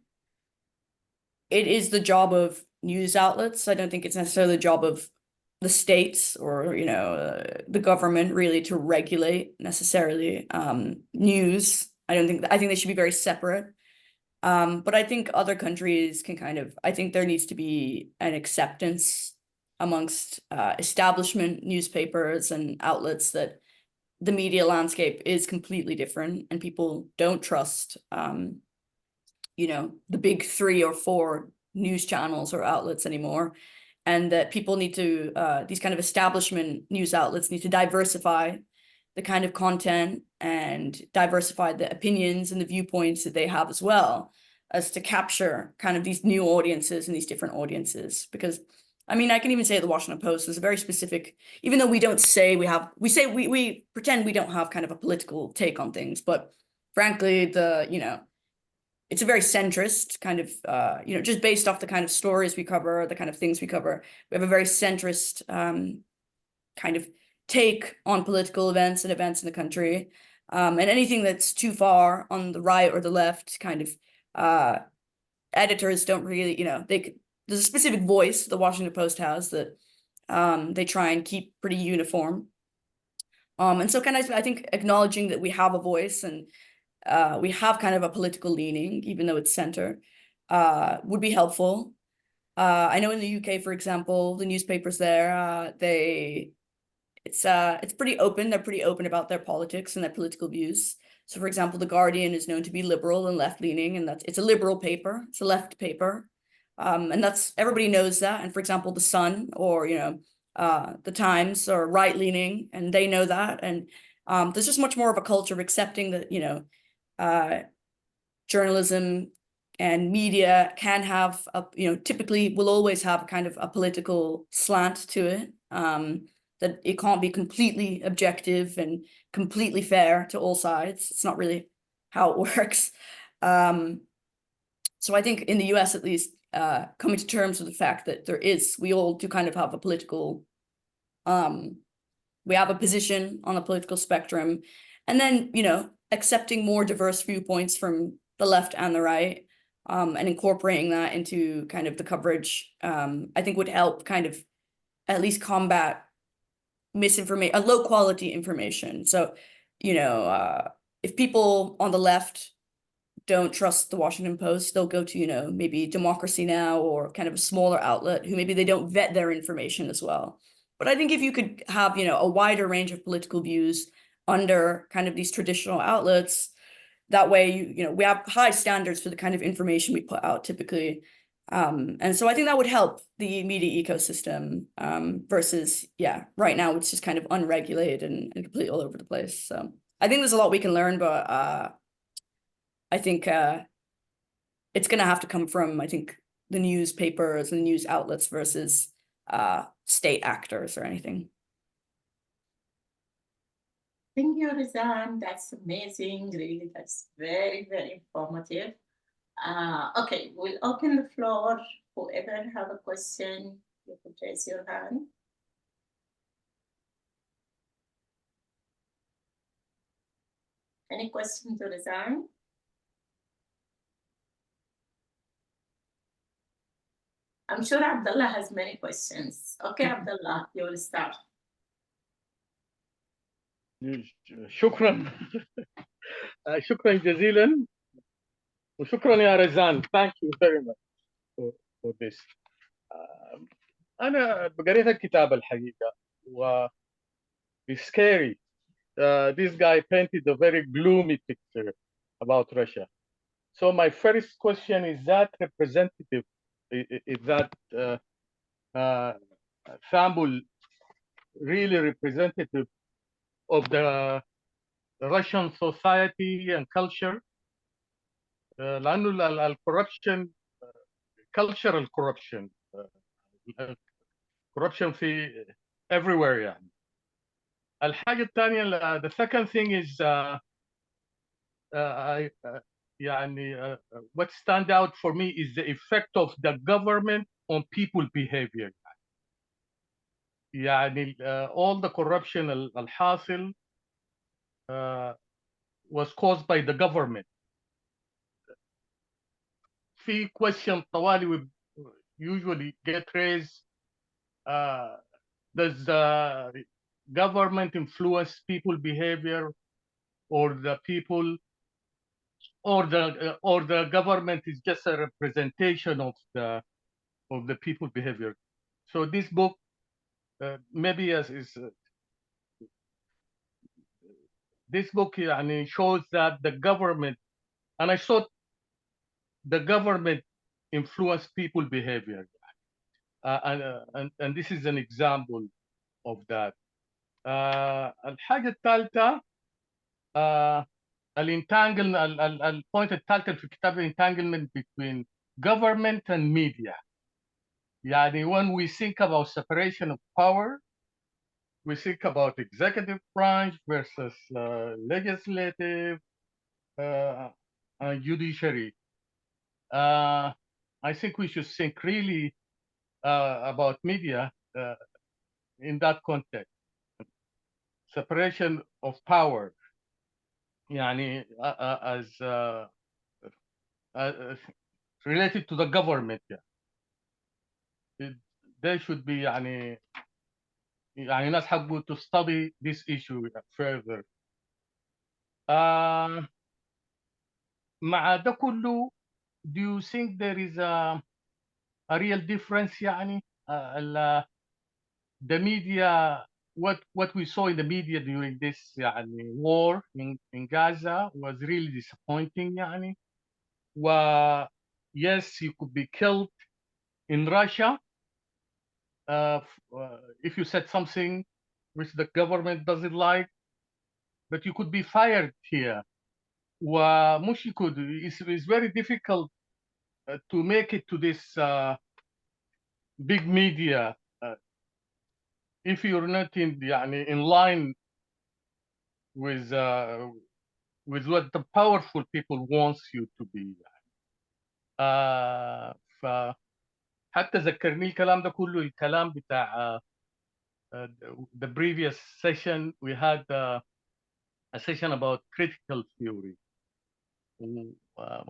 it is the job of news outlets. I don't think it's necessarily the job of the states or, you know, the government really to regulate necessarily news. I think they should be very separate. But I think other countries can kind of, I think there needs to be an acceptance amongst establishment newspapers and outlets that the media landscape is completely different and people don't trust, you know, the big 3 or 4 news channels or outlets anymore. And that people need to, these kind of establishment news outlets need to diversify the kind of content and diversify the opinions and the viewpoints that they have as well, as to capture kind of these new audiences and these different audiences. Because I mean, I can even say the Washington Post is a very specific, even though we don't say we pretend we don't have kind of a political take on things, but frankly, you know, it's a very centrist kind of, you know, just based off the kind of stories we cover, the kind of things we cover. We have a very centrist kind of take on political events and events in the country. And anything that's too far on the right or the left, kind of editors don't really, you know, there's a specific voice the Washington Post has that they try and keep pretty uniform. And so kind of, I think acknowledging that we have a voice and we have kind of a political leaning, even though it's center, would be helpful. I know in the UK, for example, the newspapers there, it's pretty open. They're pretty open about their politics and their political views. So, for example, The Guardian is known to be liberal and left-leaning, and it's a liberal paper. It's a left paper. And that's, everybody knows that. And for example, the Sun or, the Times are right-leaning, and they know that. And there's just much more of a culture of accepting that, journalism and media can have a, typically will always have kind of a political slant to it. That it can't be completely objective and completely fair to all sides. It's not really how it works. So I think in the US, at least, coming to terms with the fact that we all do kind of have a political, we have a position on the political spectrum, and then, accepting more diverse viewpoints from the left and the right, and incorporating that into kind of the coverage, I think would help kind of at least combat misinformation, low quality information. So, if people on the left don't trust the Washington Post, they'll go to, maybe Democracy Now! Or kind of a smaller outlet who maybe they don't vet their information as well. But I think if you could have, a wider range of political views under kind of these traditional outlets, that way, we have high standards for the kind of information we put out typically. And so I think that would help the media ecosystem, versus, right now it's just kind of unregulated and completely all over the place. So I think there's a lot we can learn, but I think it's going to have to come from, I think, the newspapers and news outlets versus state actors or anything. Thank you, Razan. That's amazing. Really, that's very, very informative. Okay, we'll open the floor. Whoever have a question, you could raise your hand. Any question to Razan? I'm sure Abdullah has many questions. Okay, Abdullah, you will start. شكرا شكرا جزيلا وشكرا يا رزان. Thank you very much for this. أنا قريت الكتاب الحقيقة و it's scary. This guy painted a very gloomy picture about Russia. So my first question is that representative, is that sample really representative of the Russian society and culture? لأنه الكوربشن cultural corruption corruption في everywhere يعني. الحاجة الثانية the second thing is يعني what stand out for me is the effect of the government on people behavior. يعني all the corruption الحاصل was caused by the government. في question طوالي we usually get raised, does the government influence people behavior, or the people, or the government is just a representation of the people behavior? So this book maybe this book يعني shows that the government, and I thought the government influence people behavior, and this is an example of that. الحاجة الثالثة البوينت الثالثة في الكتاب entanglement between government and media. يعني when we think about separation of power, we think about executive branch versus legislative and judiciary. I think we should think really about media in that context. Separation of power, يعني as related to the government. They should be يعني ناس حبوا to study this issue further. مع ده كله, do you think there is a real difference يعني the media, what we saw in the media during this يعني war in Gaza was really disappointing يعني. Yes, you could be killed in Russia, if you said something which the government doesn't like, but you could be fired here. ومش you could, it's very difficult to make it to this big media if you're not in line with what the powerful people wants you to be. فحتى ذكرني الكلام ده كله الكلام بتاع the previous session we had a session about critical theory.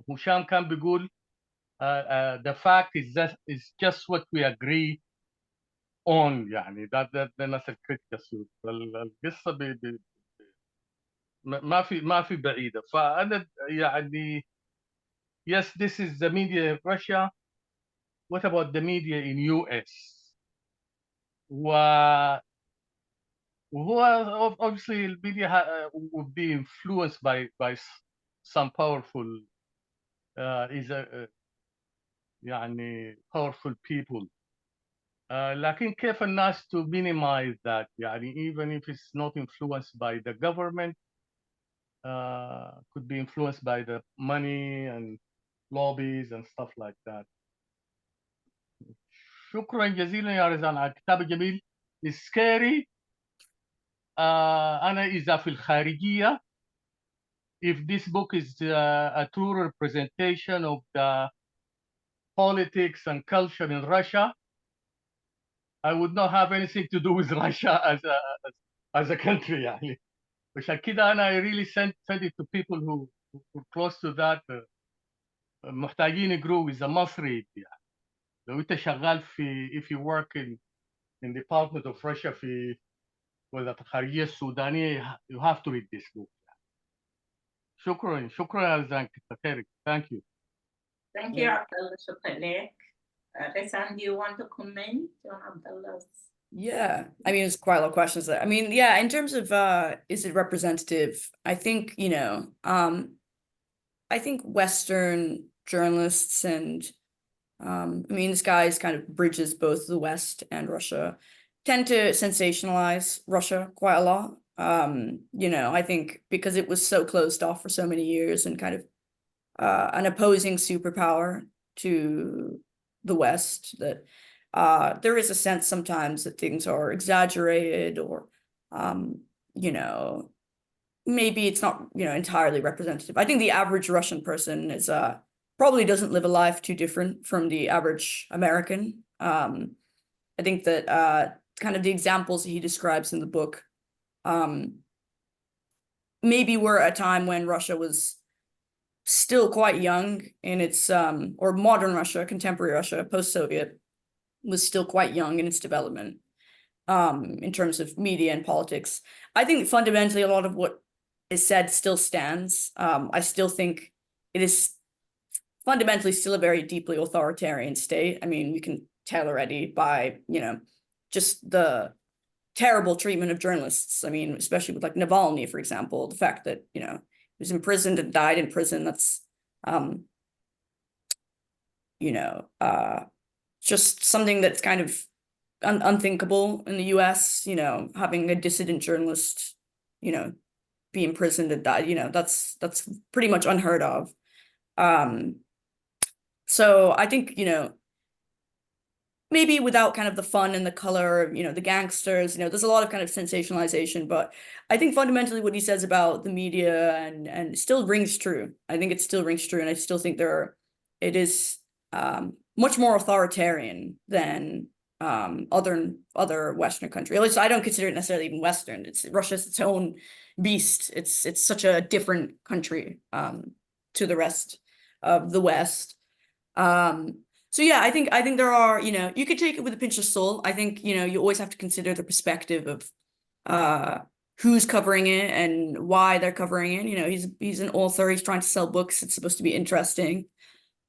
هشام كان بيقول the fact is just what we agree on يعني ده الناس الكريتيكال ثيوري. القصه ما في بعيده. فانا يعني yes, this is the media in Russia. What about the media in US? وهو obviously الميديا would be influenced by some powerful يعني powerful people. لكن كيف الناس to minimize that يعني even if it's not influenced by the government, could be influenced by the money and lobbies and stuff like that. شكرا جزيلا يا رزان على الكتاب الجميل. It's scary. أنا إذا في الخارجية, if this book is a true representation of the politics and culture in Russia, I would not have anything to do with Russia as a country يعني. عشان كده أنا I really sent it to people who are close to that. محتاجين يقروا إذا مصري يعني. لو أنت شغال في if you work in Department of Russia في ولا في الخارجية السودانية, you have to read this book. شكرا يا رزان كتر خيرك. Thank you. Thank you, Abdullah. شكرا لك. Razan, do you want to comment on Abdullah's? Yeah, I mean, there's quite a lot of questions there. I mean, yeah, in terms of is it representative? I think, I think Western journalists and I mean, this guy's kind of bridges both the West and Russia, tend to sensationalize Russia quite a lot. I think because it was so closed off for so many years and kind of an opposing superpower to the West, that there is a sense sometimes that things are exaggerated or, maybe it's not, entirely representative. I think the average Russian person is probably doesn't live a life too different from the average American. I think that kind of the examples he describes in the book maybe were a time when Russia was still quite young in its, or modern Russia, contemporary Russia, post-Soviet, was still quite young in its development in terms of media and politics. I think fundamentally a lot of what is said still stands. I still think it is fundamentally still a very deeply authoritarian state. I mean, we can tell already by, just the terrible treatment of journalists. I mean, especially with like Navalny, for example, the fact that, he was imprisoned and died in prison. That's, just something that's kind of unthinkable in the US, having a dissident journalist, be imprisoned and die, that's pretty much unheard of. So I think, maybe without kind of the fun and the color, the gangsters, there's a lot of kind of sensationalization, but I think fundamentally what he says about the media and it still rings true. I think it still rings true. And I still think it is much more authoritarian than other Western countries. At least I don't consider it necessarily even Western. Russia's its own beast. It's such a different country to the rest of the West. So yeah, I think there are, you could take it with a pinch of salt. I think, you always have to consider the perspective of who's covering it and why they're covering it. He's an author, he's trying to sell books, it's supposed to be interesting.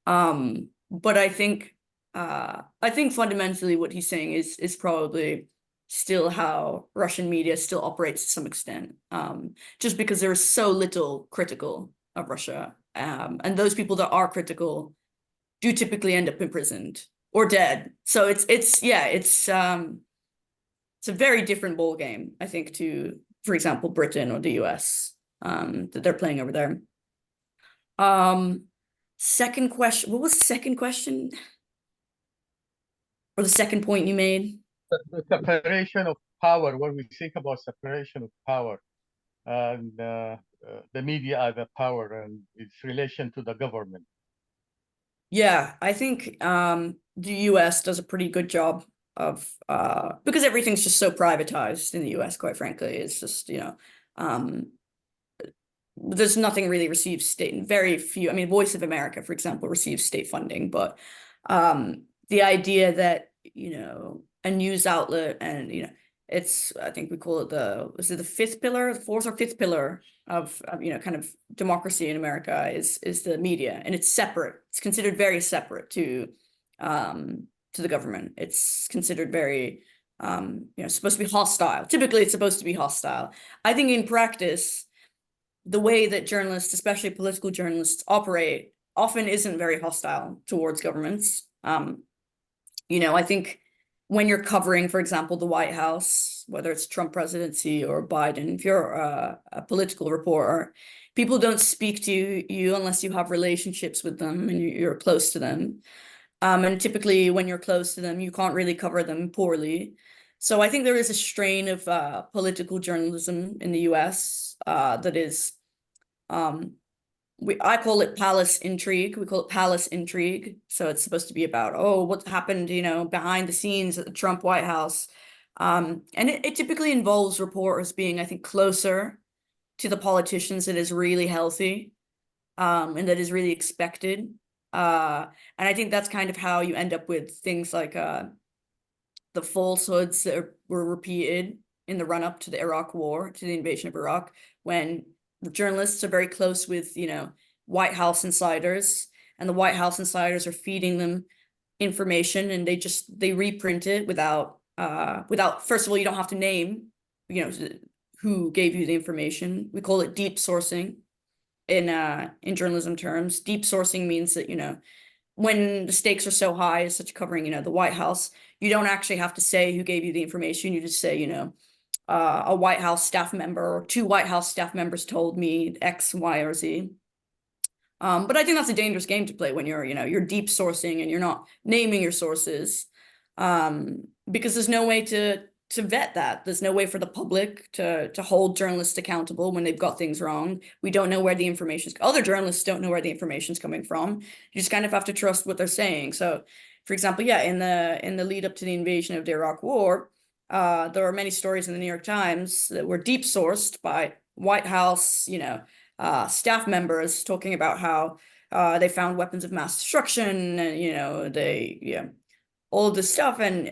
But I think fundamentally what he's saying is probably still how Russian media still operates to some extent, just because there is so little critical of Russia. And those people that are critical do typically end up imprisoned. or dead. So it's a very different ball game, I think, to, for example, Britain or the US, that they're playing over there. Second question, what was the second question? Or the second point you made? The separation of power, when we think about separation of power and the media as a power and its relation to the government. Yeah, I think the US does a pretty good job of because everything's just so privatized in the US, quite frankly. It's just, there's nothing really receives state, very few. I mean, Voice of America, for example, receives state funding, but the idea that, a news outlet and, it's, I think we call it was it the fifth pillar, the fourth or fifth pillar of kind of democracy in America is the media, and it's separate. It's considered very separate to the government. It's considered very, supposed to be hostile. Typically, it's supposed to be hostile. I think in practice, the way that journalists, especially political journalists, operate often isn't very hostile towards governments. I think when you're covering, for example, the White House, whether it's Trump presidency or Biden, if you're a political reporter, people don't speak to you unless you have relationships with them and you're close to them. And typically when you're close to them, you can't really cover them poorly. So I think there is a strain of political journalism in the US that is, I call it palace intrigue. We call it palace intrigue. So it's supposed to be about, what happened, behind the scenes at the Trump White House. And it typically involves reporters being, I think, closer to the politicians that is really healthy, and that is really expected. And I think that's kind of how you end up with things like the falsehoods that were repeated in the run-up to the Iraq War, to the invasion of Iraq, when the journalists are very close with, White House insiders, and the White House insiders are feeding them information, and they reprint it without, first of all, you don't have to name, who gave you the information. We call it deep sourcing in journalism terms. Deep sourcing means that, when the stakes are so high, as such covering, the White House, you don't actually have to say who gave you the information. You just say, a White House staff member or two White House staff members told me X, Y, or Z. But I think that's a dangerous game to play when you're deep sourcing and you're not naming your sources, because there's no way to vet that. There's no way for the public to hold journalists accountable when they've got things wrong. We don't know where the information's, other journalists don't know where the information's coming from. You just kind of have to trust what they're saying. So, for example, in the lead up to the invasion of the Iraq War, there are many stories in the New York Times that were deep sourced by White House, staff members talking about how they found weapons of mass destruction, and all of this stuff, and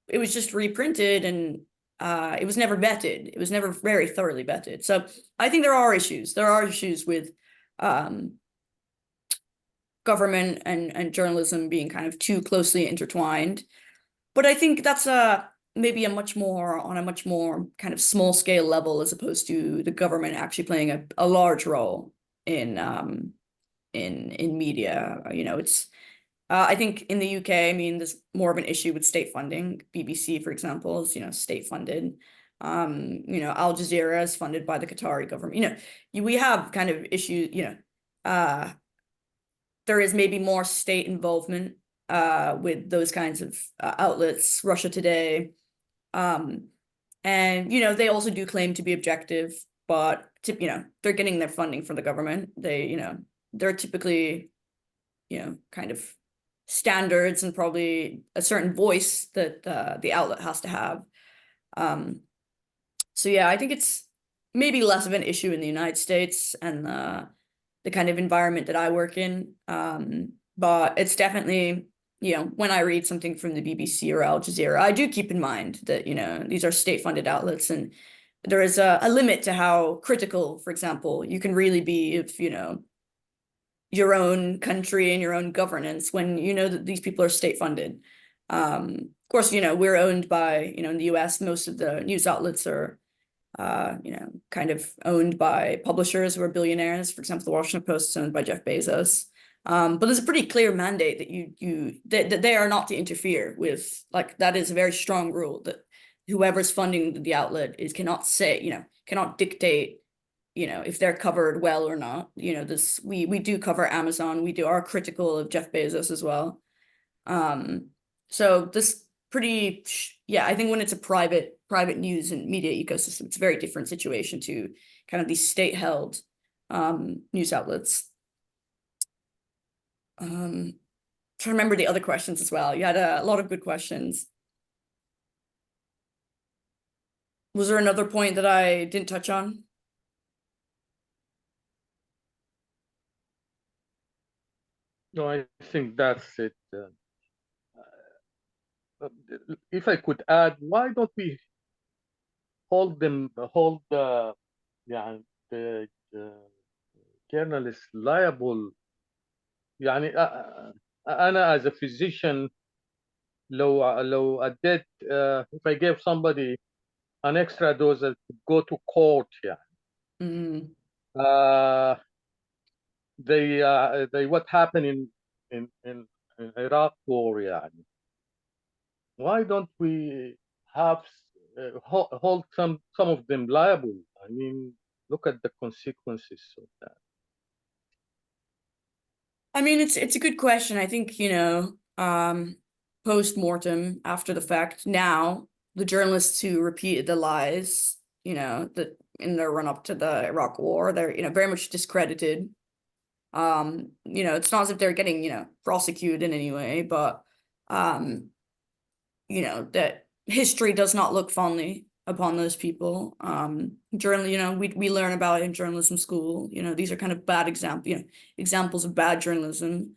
it was just reprinted, and it was never vetted. It was never very thoroughly vetted. So I think there are issues. There are issues with government and journalism being kind of too closely intertwined. But I think that's maybe on a much more kind of small scale level, as opposed to the government actually playing a large role in media. It's I think in the UK, I mean, there's more of an issue with state funding. BBC, for example, is state funded. Al Jazeera is funded by the Qatari government. We have kind of issues. There is maybe more state involvement with those kinds of outlets. Russia Today. And they also do claim to be objective, but they're getting their funding from the government. They're typically, kind of standards and probably a certain voice that the outlet has to have. So yeah, I think it's maybe less of an issue in the United States and the kind of environment that I work in. But it's definitely, when I read something from the BBC or Al Jazeera, I do keep in mind that, these are state-funded outlets, and there is a limit to how critical, for example, you can really be of, your own country and your own governance when you know that these people are state-funded. Of course, we're owned by, in the US, most of the news outlets are, kind of owned by publishers who are billionaires. For example, the Washington Post is owned by Jeff Bezos. But there's a pretty clear mandate that that they are not to interfere with, like, that is a very strong rule that whoever's funding the outlet cannot say, cannot dictate, if they're covered well or not. We do cover Amazon. We are critical of Jeff Bezos as well. So this I think when it's a private news and media ecosystem, it's a very different situation to kind of these state-held news outlets. Trying to remember the other questions as well. You had a lot of good questions. Was there another point that I didn't touch on? No, I think that's it. If I could add, why don't we hold the journalists liable? يعني أنا as a physician لو أديت if I gave somebody an extra dose that could go to court يعني. They what happened in Iraq war يعني. Why don't we have hold some of them liable? I mean, look at the consequences of that. I mean, it's a good question. I think, post-mortem, after the fact, now the journalists who repeated the lies, that in their run-up to the Iraq war, they're, very much discredited. It's not as if they're getting, prosecuted in any way, but, that history does not look fondly upon those people. We learn about it in journalism school. These are kind of bad examples of bad journalism.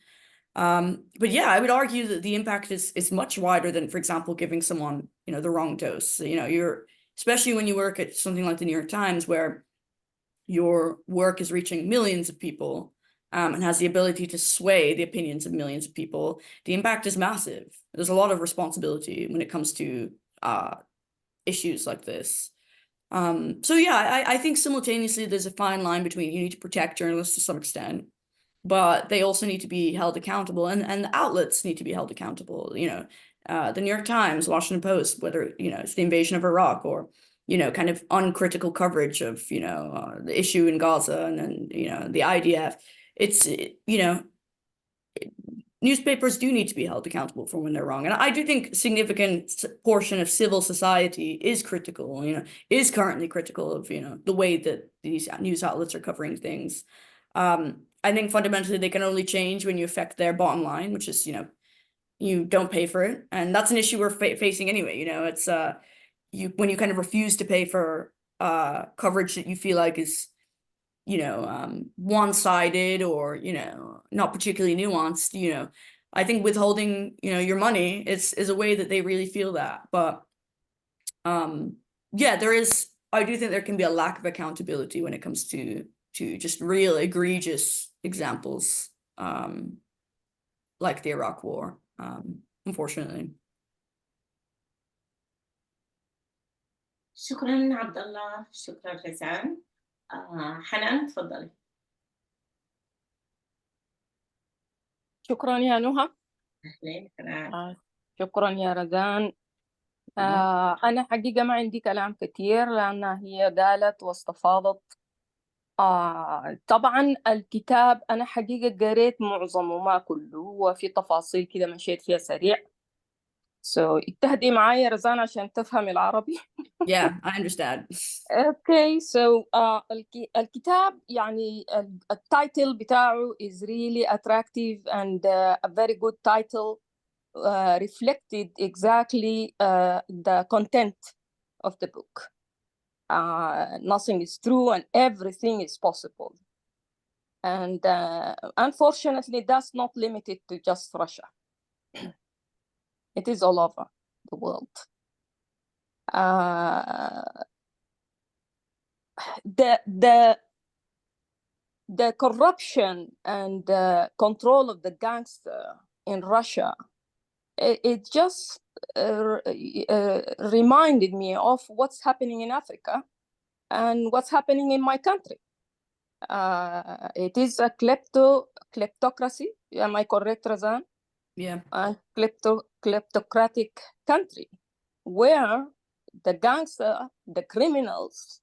But yeah, I would argue that the impact is much wider than, for example, giving someone, the wrong dose. You're, especially when you work at something like the New York Times, where your work is reaching millions of people, and has the ability to sway the opinions of millions of people, the impact is massive. There's a lot of responsibility when it comes to issues like this. So yeah, I think simultaneously there's a fine line between, you need to protect journalists to some extent, but they also need to be held accountable, and the outlets need to be held accountable. The New York Times, Washington Post, whether it's the invasion of Iraq or kind of uncritical coverage of the issue in Gaza, and then the IDF. It's newspapers do need to be held accountable for when they're wrong. And I do think a significant portion of civil society is critical, is currently critical of, the way that these news outlets are covering things. I think fundamentally they can only change when you affect their bottom line, which is, you don't pay for it. And that's an issue we're facing anyway. It's when you kind of refuse to pay for coverage that you feel like is one-sided or not particularly nuanced. I think withholding your money is a way that they really feel that. But yeah, I do think there can be a lack of accountability when it comes to just real egregious examples like the Iraq war, unfortunately. شكرا عبد الله، شكرا رزان. حنان تفضلي. شكرا يا نهى. أهلين حنان. شكرا يا رزان. أنا حقيقة ما عندي كلام كتير لأنها هي قالت واستفاضت. طبعا الكتاب أنا حقيقة قريت معظمه ما كله، وفي تفاصيل كده مشيت فيها سريع. اتهدي معايا رزان عشان تفهم العربي. Yeah, I understand. Okay, so الكتاب يعني التايتل بتاعه is really attractive and a very good title, reflected exactly the content of the book. Nothing is true and everything is possible. And unfortunately, that's not limited to just Russia. It is all over the world. The corruption and control of the gangster in Russia, it just reminded me of what's happening in Africa and what's happening in my country. It is a kleptocracy Am I correct, Razan? Yeah. And kleptocratic country where the gangster, the criminals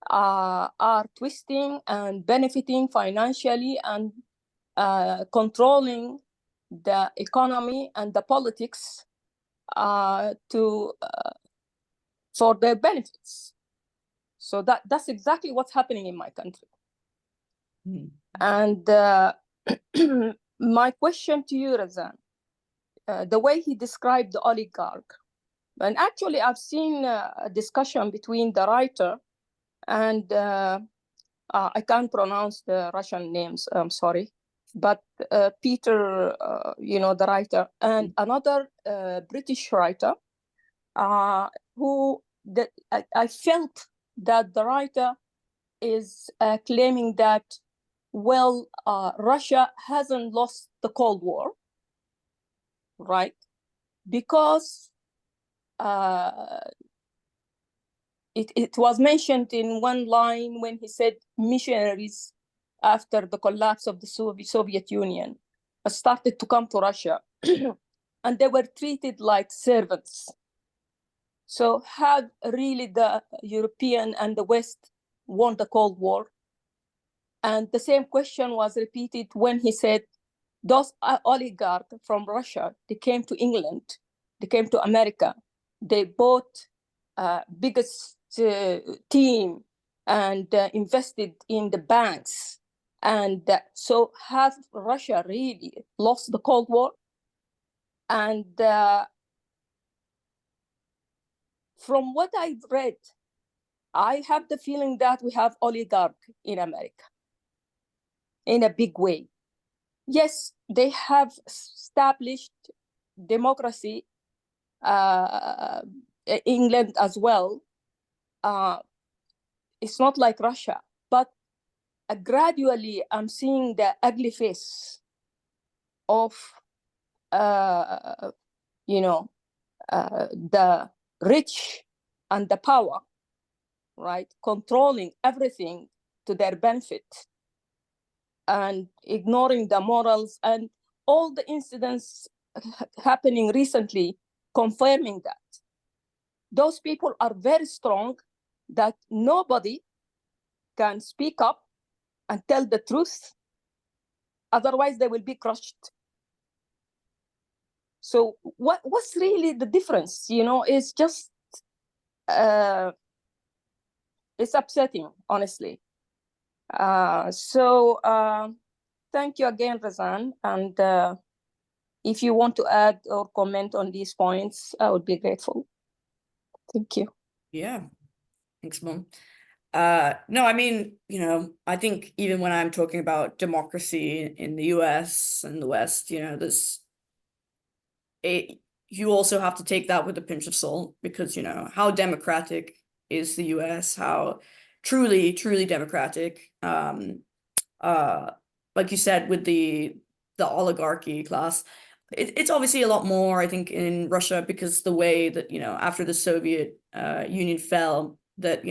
are twisting and benefiting financially and controlling the economy and the politics for their benefits. So that's exactly what's happening in my country. Mm. And my question to you, Razan, the way he described the oligarch, and actually I've seen a discussion between the writer and I can't pronounce the Russian names, I'm sorry, but Peter, the writer, and another British writer who I felt that the writer is claiming that, well, Russia hasn't lost the Cold War, right? Because it was mentioned in one line when he said missionaries after the collapse of the Soviet Union started to come to Russia and they were treated like servants. So had really the European and the West won the Cold War? And the same question was repeated when he said those oligarchs from Russia, they came to England, they came to America, they bought biggest team and invested in the banks. And so has Russia really lost the Cold War? And from what I've read, I have the feeling that we have oligarch in America in a big way. Yes, they have established democracy, England as well. It's not like Russia, but gradually I'm seeing the ugly face of, the rich and the power, right? Controlling everything to their benefit and ignoring the morals, and all the incidents happening recently confirming that. Those people are very strong, that nobody can speak up and tell the truth. Otherwise, they will be crushed. So what's really the difference? It's just, it's upsetting, honestly. So thank you again, Razan. And if you want to add or comment on these points, I would be grateful. Thank you. Yeah. Thanks, Mom. No, I mean, I think even when I'm talking about democracy in the US and the West, you also have to take that with a pinch of salt, because, how democratic is the US, how truly, truly democratic. Like you said, with the oligarchy class, it's obviously a lot more, I think, in Russia, because the way that, after the Soviet Union fell, that,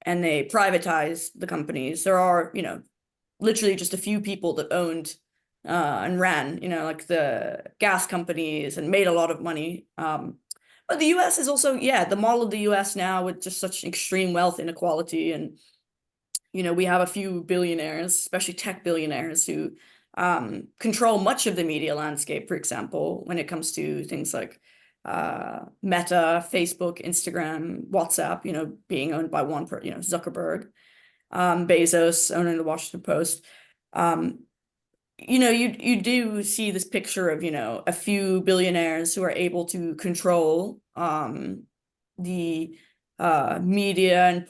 and they privatized the companies, there are, literally just a few people that owned and ran, like the gas companies, and made a lot of money. But the US is also, the model of the US now, with just such extreme wealth inequality. And, we have a few billionaires, especially tech billionaires, who control much of the media landscape, for example, when it comes to things like Meta, Facebook, Instagram, WhatsApp, being owned by one person, Zuckerberg, Bezos owning the Washington Post. You do see this picture of, a few billionaires who are able to control the media and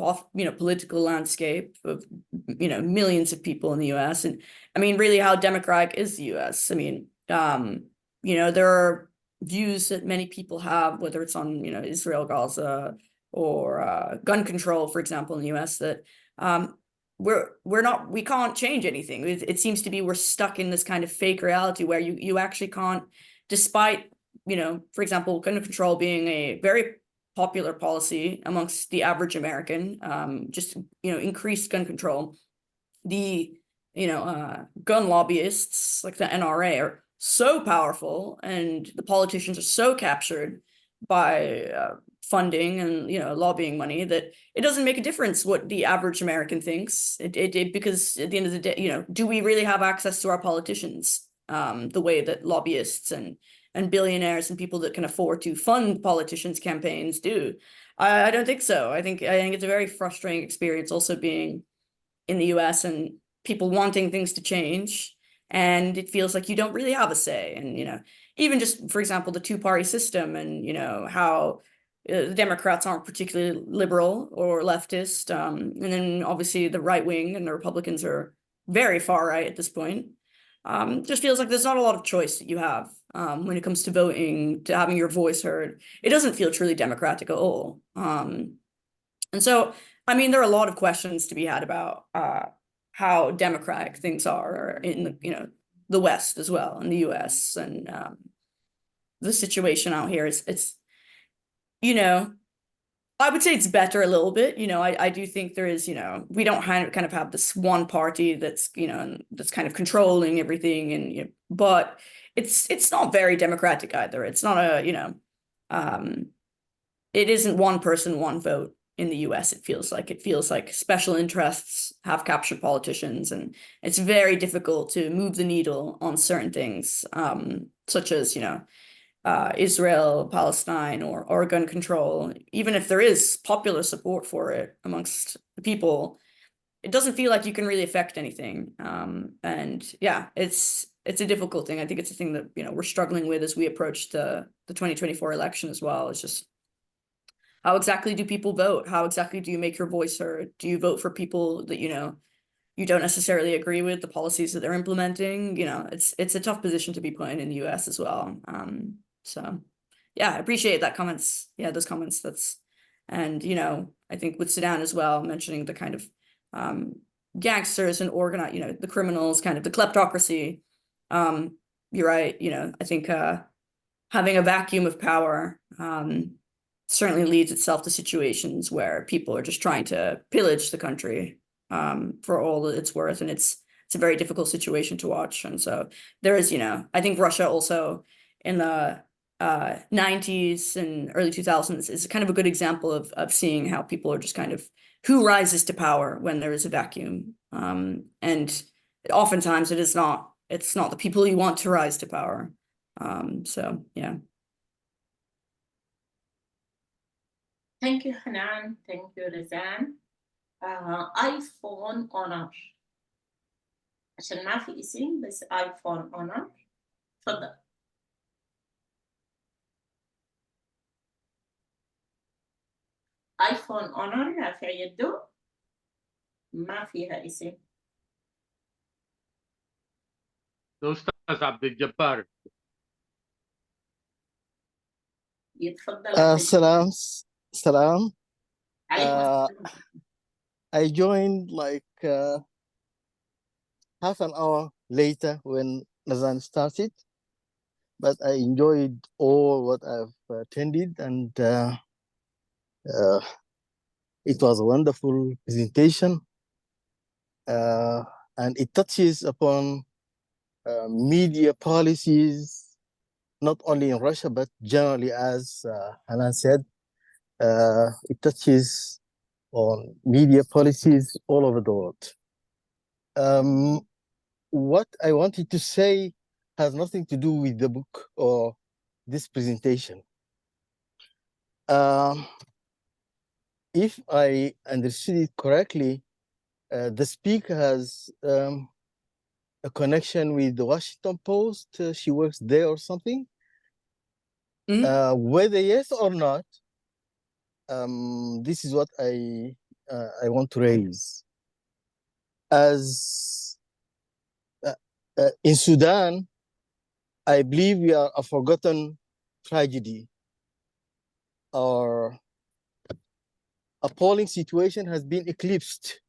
political landscape of millions of people in the US. And I mean, really, how democratic is the US? I mean, there are views that many people have, whether it's on Israel, Gaza, or gun control, for example, in the US, that we can't change anything. It seems to be we're stuck in this kind of fake reality where you actually can't, despite for example, gun control being a very popular policy amongst the average American, just increased gun control. The gun lobbyists like the NRA are so powerful, and the politicians are so captured by funding and lobbying money that it doesn't make a difference what the average American thinks. Because at the end of the day, do we really have access to our politicians the way that lobbyists and billionaires and people that can afford to fund politicians' campaigns do? I don't think so. I think it's a very frustrating experience also being in the US and people wanting things to change, and it feels like you don't really have a say. And even just, for example, the two-party system, and how the Democrats aren't particularly liberal or leftist, and then obviously the right wing and the Republicans are very far right at this point. Just feels like there's not a lot of choice that you have when it comes to voting, to having your voice heard. It doesn't feel truly democratic at all. And so, I mean, there are a lot of questions to be had about how democratic things are in the West as well, in the US, and the situation out here it's I would say it's better a little bit. I do think there is, we don't kind of have this one party that's, that's kind of controlling everything, and but it's not very democratic either. It's not it isn't one person, one vote in the US. It feels like special interests have captured politicians, and it's very difficult to move the needle on certain things, such as, Israel, Palestine, or gun control. Even if there is popular support for it amongst the people, it doesn't feel like you can really affect anything. And yeah, it's a difficult thing. I think it's a thing that we're struggling with as we approach the 2024 election as well. It's just, how exactly do people vote? How exactly do you make your voice heard? Do you vote for people that you don't necessarily agree with the policies that they're implementing? It's a tough position to be put in the US as well. So yeah, I appreciate those comments. And I think with Sudan as well, mentioning the kind of gangsters and organized, the criminals, kind of the kleptocracy. You're right. I think having a vacuum of power certainly leads itself to situations where people are just trying to pillage the country for all that it's worth, and it's a very difficult situation to watch. And so there is, I think Russia also in the 90s and early 2000s is kind of a good example of seeing how people are just kind of who rises to power when there is a vacuum. And oftentimes it's not the people you want to rise to power. So yeah. Thank you, Hanan. Thank you, Razan. iPhone honor عشان ما في اسم بس iPhone honor. تفضل. iPhone honor رافع يده، ما فيها اسم. الأستاذ عبد الجبار. يتفضل. Salam. عليكم I joined like half an hour later when Razan started, but I enjoyed all what I've attended, and it was a wonderful presentation, and it touches upon media policies, not only in Russia, but generally, as Hanan said. It touches on media policies all over the world. What I wanted to say has nothing to do with the book or this presentation. If I understood it correctly, the speaker has a connection with the Washington Post. She works there or something. Whether yes or not, this is what I want to raise. As in Sudan, I believe we are a forgotten tragedy. Our appalling situation has been eclipsed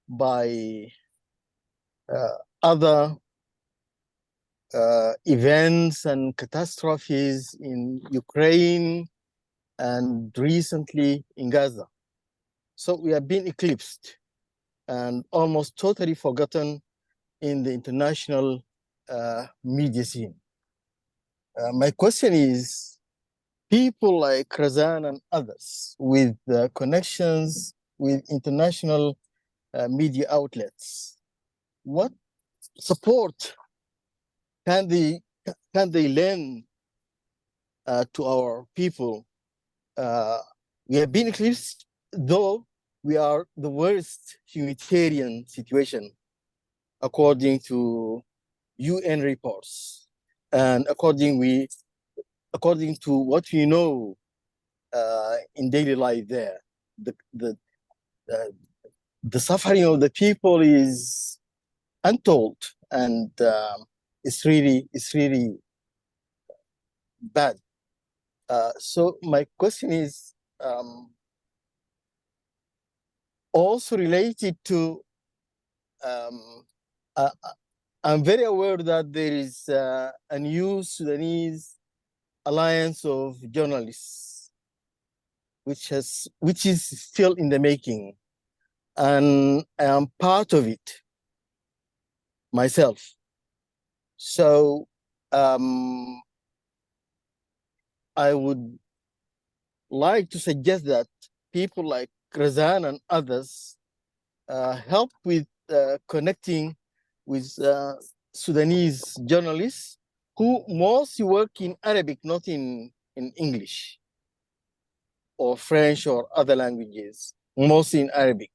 by other events and catastrophes in Ukraine and recently in Gaza. So we have been eclipsed and almost totally forgotten in the international media scene. My question is, people like Razan and others with connections with international media outlets, what support can they lend to our people? We have been eclipsed, though we are the worst humanitarian situation, according to UN reports, and according to what we know in daily life there, the suffering of the people is untold, and it's really bad. So my question is also related to I'm very aware that there is a new Sudanese alliance of journalists, which is still in the making, and I am part of it myself. So I would like to suggest that people like Razan and others help with connecting with Sudanese journalists who mostly work in Arabic, not in English or French or other languages, mostly in Arabic.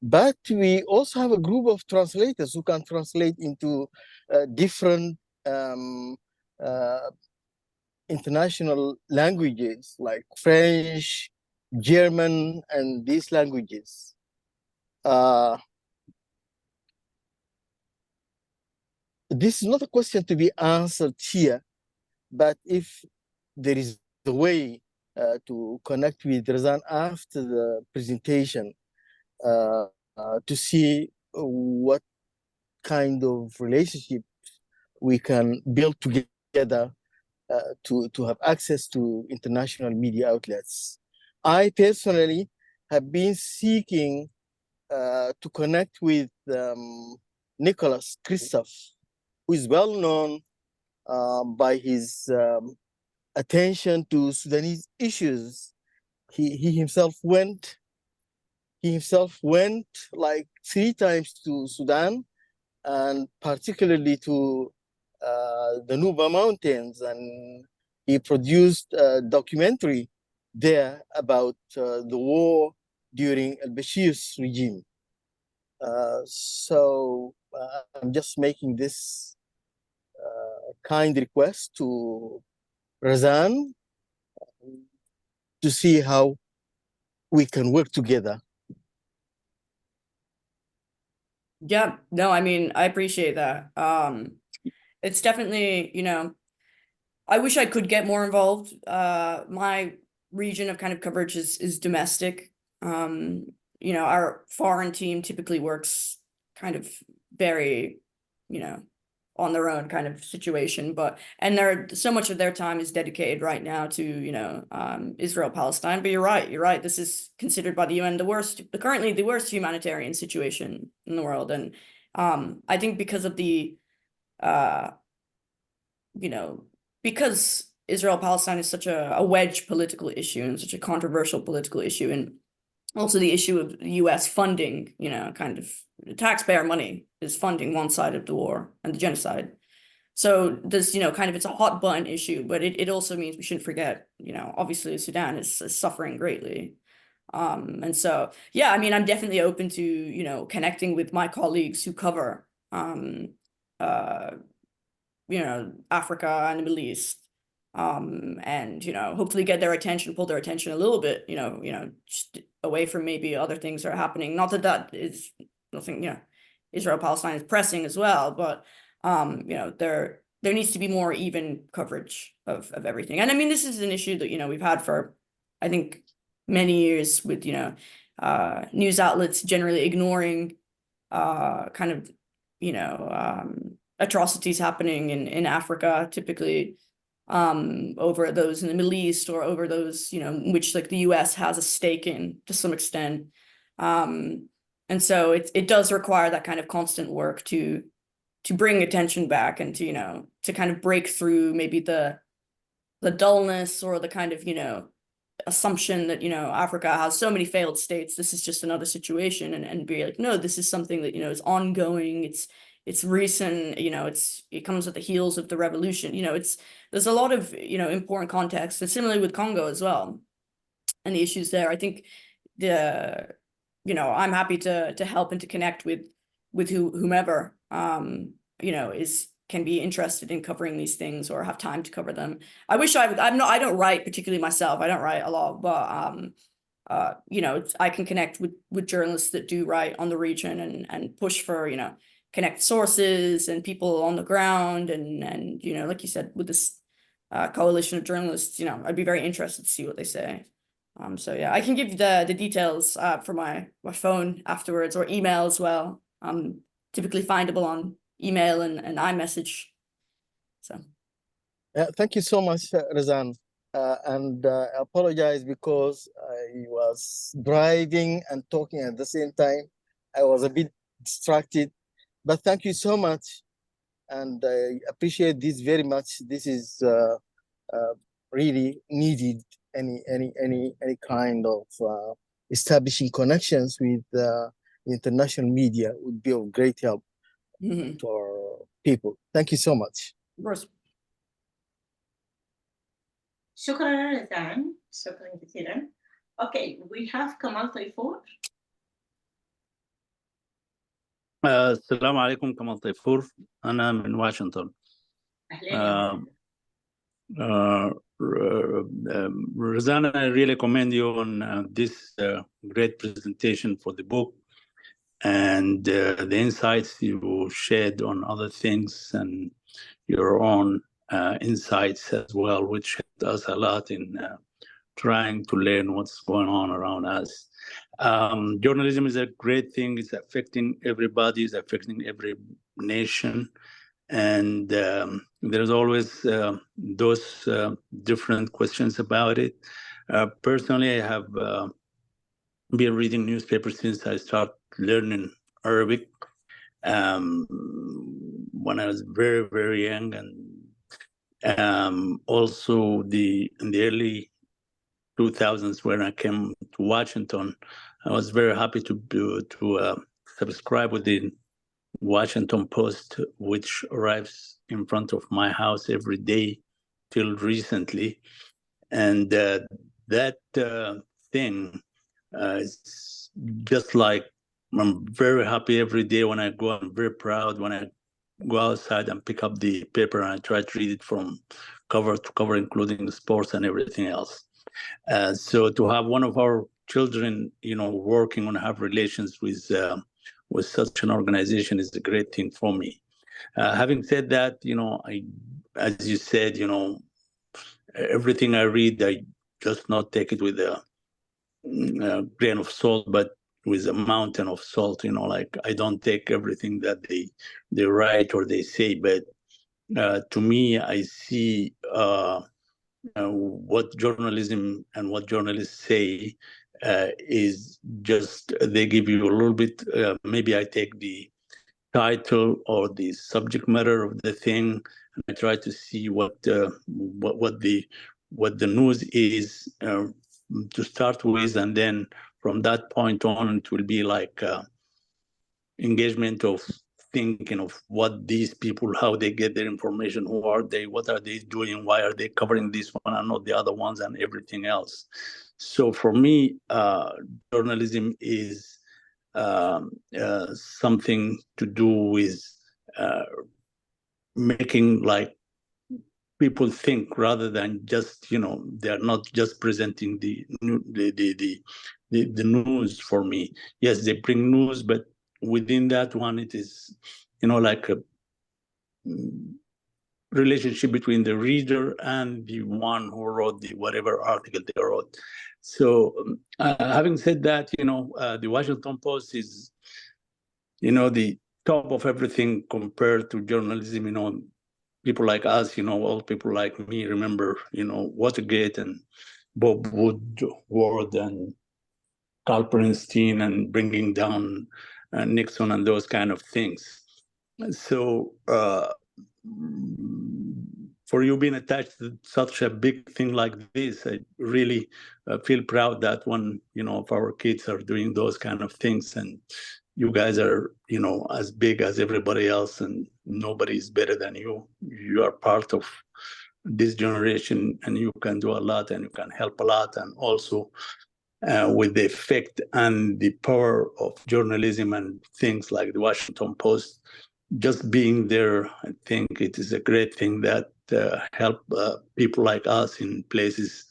But we also have a group of translators who can translate into different international languages like French, German, and these languages. This is not a question to be answered here, but if there is a way to connect with Razan after the presentation to see what kind of relationship we can build together to have access to international media outlets. I personally have been seeking to connect with Nicholas Christoph, who is well known by his attention to Sudanese issues. He himself went like 3 times to Sudan, and particularly to the Nuba Mountains, and he produced a documentary there about the war during al-Bashir's regime. So I'm just making this kind request to Razan to see how we can work together. Yeah, no, I mean, I appreciate that. It's definitely, I wish I could get more involved. My region of kind of coverage is domestic. Our foreign team typically works kind of very, on their own kind of situation, and so much of their time is dedicated right now to, Israel, Palestine. But you're right. This is considered by the UN currently the worst humanitarian situation in the world. And I think because of the because Israel-Palestine is such a wedge political issue and such a controversial political issue, and also the issue of US funding, kind of taxpayer money is funding one side of the war and the genocide. So there's, kind of, it's a hot button issue, but it also means we shouldn't forget, obviously Sudan is suffering greatly. And so, yeah, I mean, I'm definitely open to, connecting with my colleagues who cover, Africa and the Middle East, and hopefully get their attention, pull their attention a little bit, just away from maybe other things that are happening. Not that is nothing, Israel Palestine is pressing as well, but there needs to be more even coverage of everything. And I mean, this is an issue that we've had for, I think, many years with news outlets generally ignoring kind of atrocities happening in Africa, typically over those in the Middle East, or over those, which like the US has a stake in to some extent. And so it does require that kind of constant work to bring attention back and to, you know, to kind of break through maybe the dullness or the kind of, you know, assumption that, you know, Africa has so many failed states, this is just another situation, and be like, no, this is something that, you know, is ongoing, it's recent, you know, it comes at the heels of the revolution, you know, there's a lot of, you know, important context, and similarly with Congo as well, and the issues there. I think you know, I'm happy to help and to connect with whomever, you know, can be interested in covering these things or have time to cover them. I wish I don't write particularly myself. I don't write a lot, but you know, I can connect with journalists that do write on the region and push for, you know, connect sources and people on the ground, and you know, like you said, with this coalition of journalists, you know, I'd be very interested to see what they say. So yeah, I can give you the details for my phone afterwards, or email as well. Typically findable on email and iMessage. So Thank you so much, Razan. And I apologize because I was driving and talking at the same time. I was a bit distracted, but thank you so much. And I appreciate this very much. This is really needed. Any kind of establishing connections with international media would be of great help for people. Thank you so much. of course. شكرا رزان، شكرا كثيرا. Okay, we have Kamal Taifour. السلام عليكم، كمال طيفور، أنا من واشنطن. أهلا. Razan, I really commend you on this great presentation for the book and the insights you shared on other things and your own insights as well, which helped us a lot in trying to learn what's going on around us. Journalism is a great thing. It's affecting everybody. It's affecting every nation. And there's always those different questions about it. Personally, I have been reading newspapers since I started learning Arabic when I was very, very young. And also in the early 2000s, when I came to Washington, I was very happy to subscribe with the Washington Post, which arrives in front of my house every day till recently. And that thing is just like, I'm very happy every day when I go. I'm very proud when I go outside and pick up the paper and I try to read it from cover to cover, including the sports and everything else. So to have one of our children, you know, working on have relations with such an organization is a great thing for me. Having said that, you know, as you said, you know, everything I read, I just not take it with a grain of salt, but with a mountain of salt. You know, like I don't take everything that they write or they say, but to me, I see what journalism and what journalists say is just, they give you a little bit, maybe I take the title or the subject matter of the thing, and I try to see what the news is to start with, and then from that point on, it will be like engagement of thinking of what these people, how they get their information, who are they, what are they doing, why are they covering this one and not the other ones, and everything else. So for me, journalism is something to do with making like people think, rather than just, you know, they're not just presenting the news for me. Yes, they bring news, but within that one, it is, you know, like a relationship between the reader and the one who wrote the whatever article they wrote. So having said that, you know, the Washington Post is, you know, the top of everything compared to journalism. You know, people like us, you know, old people like me remember, you know, Watergate and Bob Woodward and Carl Bernstein and bringing down Nixon and those kind of things. So for you being attached to such a big thing like this, I really feel proud that one, of our kids are doing those kind of things, and you guys are, as big as everybody else, and nobody is better than you. You are part of this generation, and you can do a lot, and you can help a lot, and also with the effect and the power of journalism and things like the Washington Post, just being there, I think it is a great thing that help people like us in places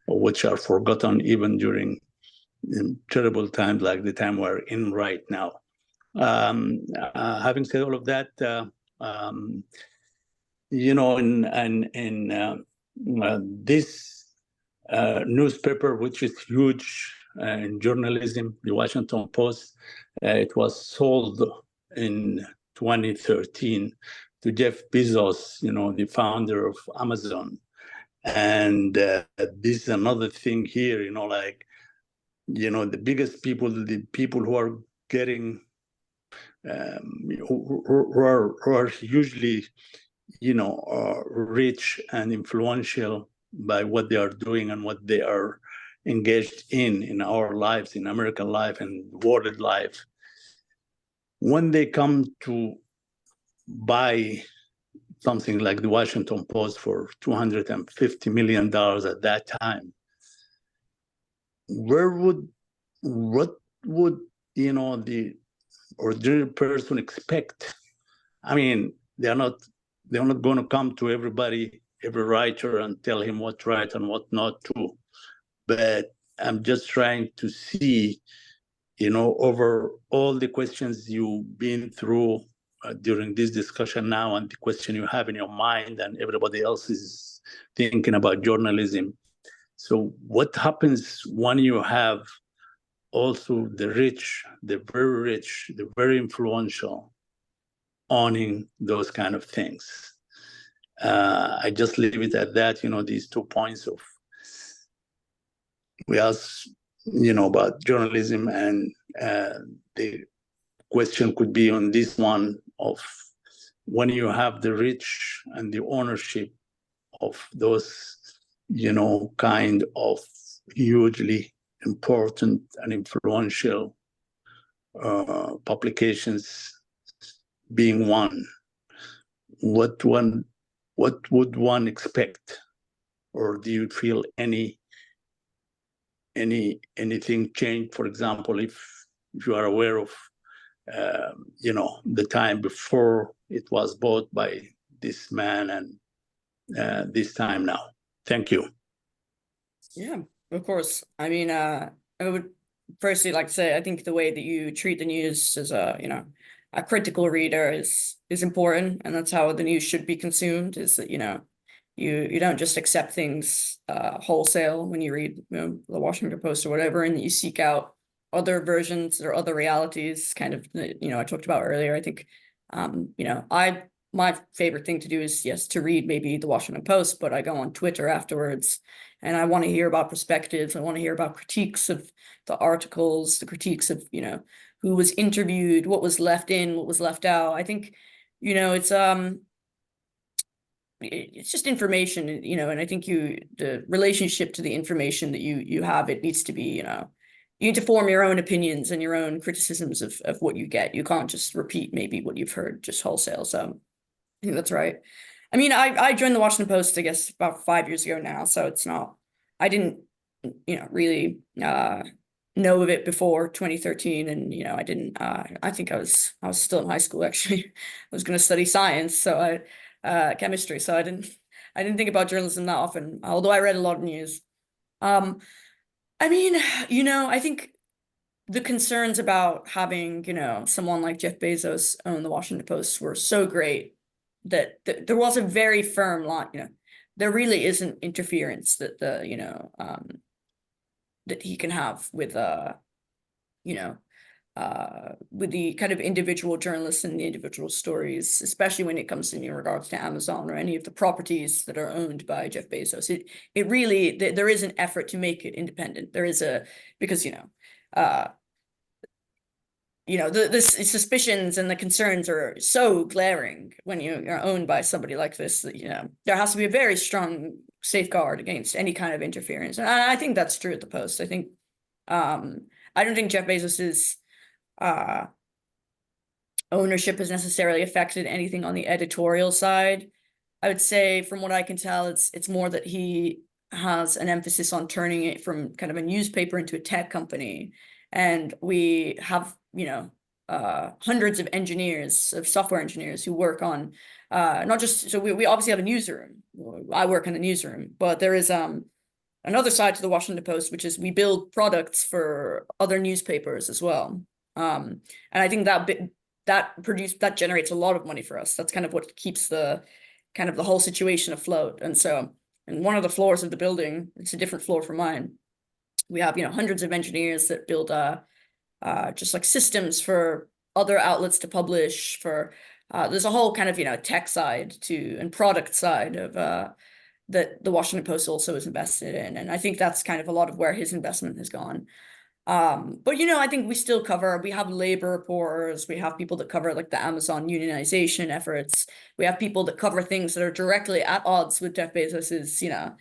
which are forgotten even during terrible times like the time we're in right now. Having said all of that, in this newspaper, which is huge in journalism, the Washington Post, it was sold in 2013 to Jeff Bezos, the founder of Amazon. And this is another thing here, the biggest people, the people who are getting, who are usually, rich and influential by what they are doing and what they are engaged in our lives, in American life and world life. When they come to buy something like the Washington Post for $250 million at that time, what would, the ordinary person expect? I mean, they're not going to come to every writer and tell him what's right and what not to. But I'm just trying to see, over all the questions you've been through during this discussion now, and the question you have in your mind, and everybody else is thinking about journalism. So what happens when you have also the rich, the very influential, owning those kind of things? I just leave it at that, these 2 points of, we ask, about journalism, and the question could be on this one of when you have the rich and the ownership of those, kind of hugely important and influential publications being one, what would one expect? Or do you feel anything change? For example, if you are aware of the time before it was bought by this man and this time now. Thank you. Yeah, of course. I mean, I would firstly like to say, I think the way that you treat the news as a critical reader is important, and that's how the news should be consumed. Is that you don't just accept things wholesale when you read the Washington Post or whatever, and you seek out other versions or other realities. Kind of I talked about earlier. I think my favorite thing to do is, yes, to read maybe the Washington Post, but I go on Twitter afterwards and I want to hear about perspectives. I want to hear about critiques of the articles, the critiques of, who was interviewed, what was left in, what was left out. I think, it's just information, and I think the relationship to the information that you have, it needs to be, you need to form your own opinions and your own criticisms of what you get. You can't just repeat maybe what you've heard just wholesale. So I think that's right. I mean, I joined the Washington Post, I guess, about 5 years ago now. So it's not, I didn't, really know of it before 2013. And, I didn't, I think I was still in high school, actually. I was going to study science, so chemistry. So I didn't think about journalism that often, although I read a lot of news. I mean, I think the concerns about having, someone like Jeff Bezos own the Washington Post were so great that there was a very firm line, there really isn't interference that that he can have with, with the kind of individual journalists and the individual stories, especially when it comes in regards to Amazon or any of the properties that are owned by Jeff Bezos. It really, there is an effort to make it independent. There is because, you know, the suspicions and the concerns are so glaring when you're owned by somebody like this that, you know, there has to be a very strong safeguard against any kind of interference. And I think that's true at the Post. I think, I don't think Jeff Bezos's ownership has necessarily affected anything on the editorial side. I would say, from what I can tell, it's more that he has an emphasis on turning it from kind of a newspaper into a tech company. And we have, you know, hundreds of engineers, of software engineers who work on not just, so we obviously have a newsroom. I work in the newsroom, but there is another side to the Washington Post, which is we build products for other newspapers as well. And I think that generates a lot of money for us. That's kind of what keeps the whole situation afloat. And so, in one of the floors of the building, it's a different floor from mine, we have, you know, hundreds of engineers that build just like systems for other outlets to publish. For there's a whole kind of, you know, tech side to and product side of that the Washington Post also is invested in, and I think that's kind of a lot of where his investment has gone. But, you know, I think we have labor reporters, we have people that cover like the Amazon unionization efforts, we have people that cover things that are directly at odds with Jeff Bezos's, you know,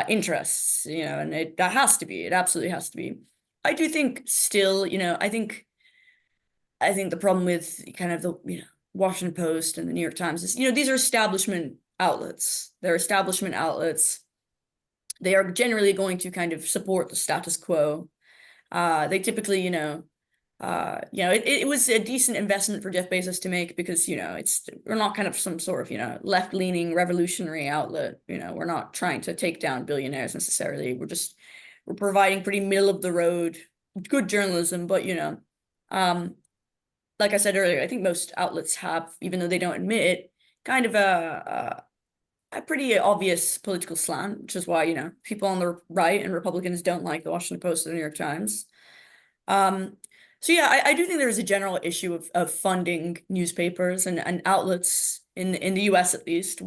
interests, you know, and it absolutely has to be. I do think still, you know, I think the problem with kind of the, you know, Washington Post and the New York Times is, you know, these are establishment outlets. They're establishment outlets. They are generally going to kind of support the status quo. They typically, you know, it was a decent investment for Jeff Bezos to make because, you know, we're not kind of some sort of, you know, left-leaning revolutionary outlet. You know, we're not trying to take down billionaires necessarily. We're providing pretty middle of the road, good journalism, but, you know, like I said earlier, I think most outlets have, even though they don't admit it, kind of a pretty obvious political slant, which is why, you know, people on the right and Republicans don't like the Washington Post or the New York Times. So yeah, I do think there is a general issue of funding newspapers and outlets in the US at least.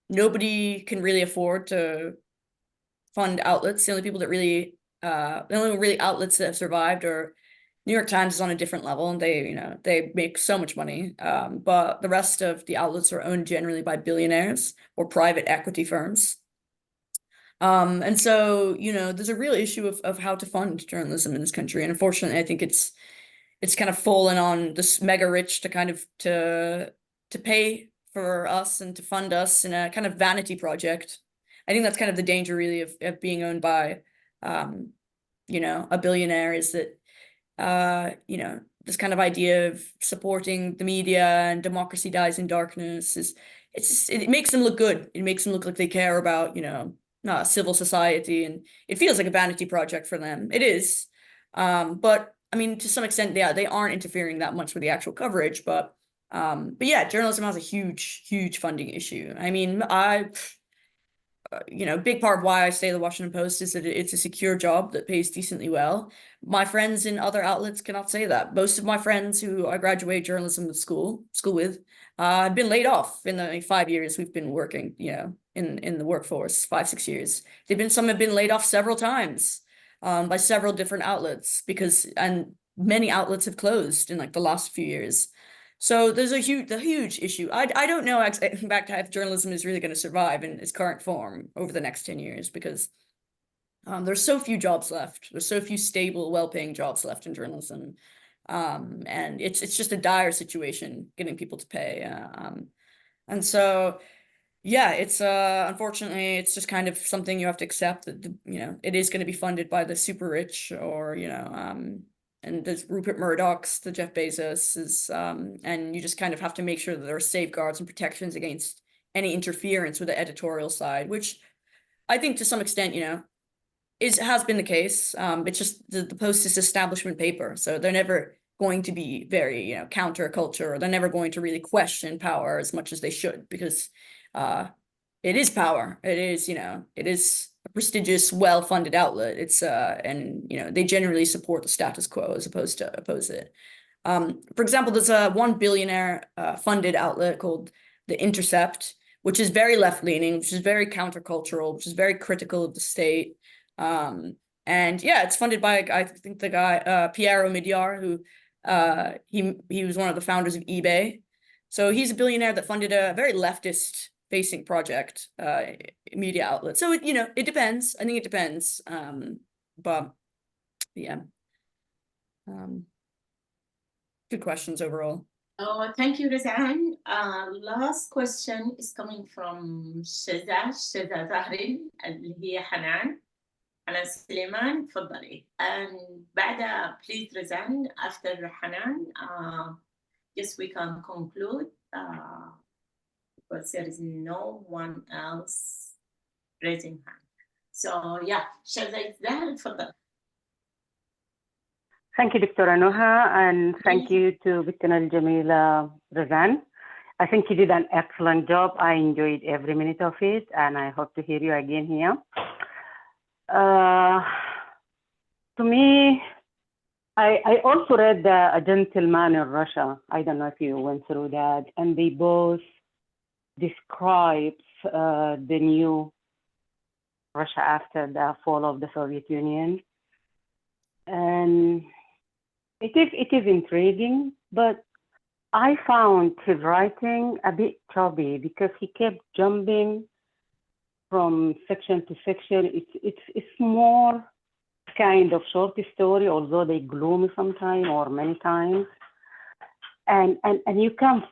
Nobody can really afford to fund outlets. The only people that really the only really outlets that have survived are New York Times is on a different level, and they make so much money. But the rest of the outlets are owned generally by billionaires or private equity firms. And so, you know, there's a real issue of how to fund journalism in this country. And unfortunately, I think it's kind of fallen on this mega rich to kind of to pay for us and to fund us in a kind of vanity project. I think that's kind of the danger really of being owned by you know, a billionaire, is that you know, this kind of idea of supporting the media and democracy dies in darkness it makes them look good. It makes them look like they care about, you know, civil society, and it feels like a vanity project for them. It is. But I mean, to some extent, yeah, they aren't interfering that much with the actual coverage, but yeah, journalism has a huge funding issue. I mean, you know, a big part of why I stay at the Washington Post is that it's a secure job that pays decently well. My friends in other outlets cannot say that. Most of my friends who I graduated journalism school with have been laid off in the 5 years we've been working, you know, in the workforce, 5-6 years. Some have been laid off several times by several different outlets and many outlets have closed in like the last few years. So there's a huge issue. I don't know, in fact, if journalism is really going to survive in its current form over the next 10 years, because there's so few jobs left. There's so few stable, well-paying jobs left in journalism. And it's just a dire situation getting people to pay. And so, yeah, it's unfortunately, it's just kind of something you have to accept that, you know, it is going to be funded by the super rich, or, you know, and there's Rupert Murdoch's, the Jeff Bezos, and you just kind of have to make sure that there are safeguards and protections against any interference with the editorial side, which I think to some extent, you know, has been the case. It's just the Post is establishment paper, so they're never going to be very, you know, counterculture, or they're never going to really question power as much as they should, because it is power. It is, you know, it is a prestigious, well-funded outlet. It's and you know, they generally support the status quo as opposed to oppose it. For example, there's a one billionaire funded outlet called The Intercept, which is very left-leaning, which is very countercultural, which is very critical of the state. And yeah, it's funded by, I think, the guy, Pierre Omidyar, who he was one of the founders of eBay. So he's a billionaire that funded a very leftist facing project, media outlet. So, you know, it depends. I think it depends. But yeah. Good questions overall. Oh, thank you, Razan. Last question is coming from Shaza Zahrin اللي هي حنان سليمان. تفضلي. And بعدها, please, Razan, after Hanan, yes, we can conclude because there is no one else raising hand. So yeah, Shaza Zahrin, تفضل. Thank you, Dr. Noha, and thank you to Victor Al-Jamila Razan. I think you did an excellent job. I enjoyed every minute of it, and I hope to hear you again here. To me, I also read A Gentleman in Russia. I don't know if you went through that, and they both describe the new Russia after the fall of the Soviet Union. And it is intriguing, but I found his writing a bit choppy because he kept jumping from section to section. It's more kind of short story, although they gloomy sometimes or many times. And you can't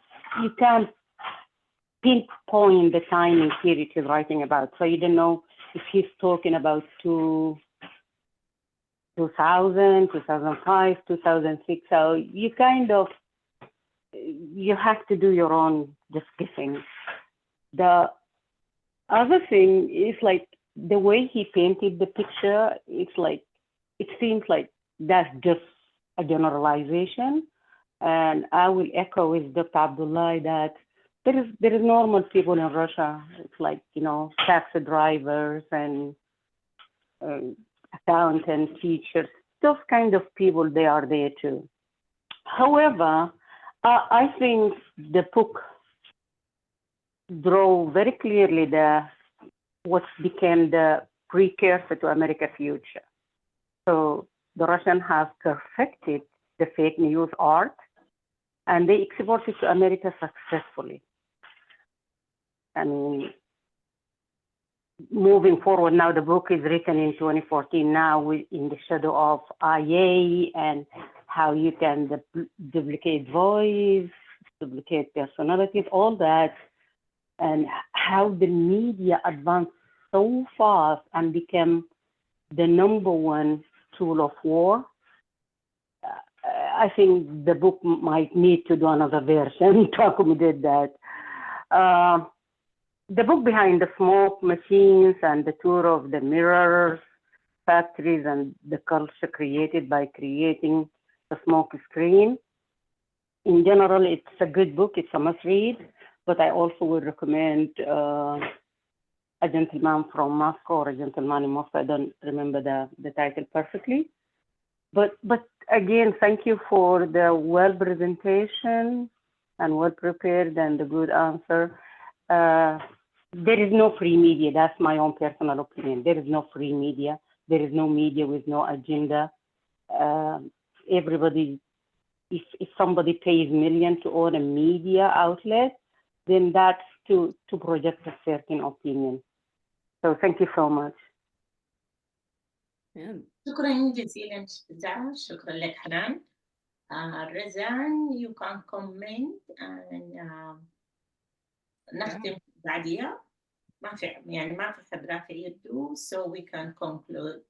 pinpoint the time period he's writing about. So you don't know if he's talking about 2000, 2005, 2006. So you have to do your own just guessing. The other thing is like the way he painted the picture, it's like, it seems like that's just a generalization. And I will echo with Dr. Abdullah that there is normal people in Russia. It's like, you know, taxi drivers and accountants, teachers, those kind of people, they are there too. However, I think the book drew very clearly what became the precursor to America's future. So the Russians have perfected the fake news art, and they exported to America successfully. I mean, moving forward now, the book is written in 2014 now in the shadow of IA and how you can duplicate voice, duplicate personalities, all that, and how the media advanced so fast and became the #1 tool of war. I think the book might need to do another version to accommodate that. The book Behind the Smoke Machines and the tour of the mirrors, factories, and the culture created by creating the smoke screen. In general, it's a good book. It's a must read, but I also would recommend A Gentleman from Moscow or A Gentleman in Moscow. I don't remember the title perfectly. But again, thank you for the well presentation and well prepared and the good answer. There is no free media. That's my own personal opinion. There is no free media. There is no media with no agenda. Everybody, if somebody pays millions to own a media outlet, then that's to project a certain opinion. So thank you so much. Yeah. شكرا جزيلا شذا. شكرا لك حنان. Razan, you can comment and نختم بعديها. ما في حد رافع يده, so we can conclude.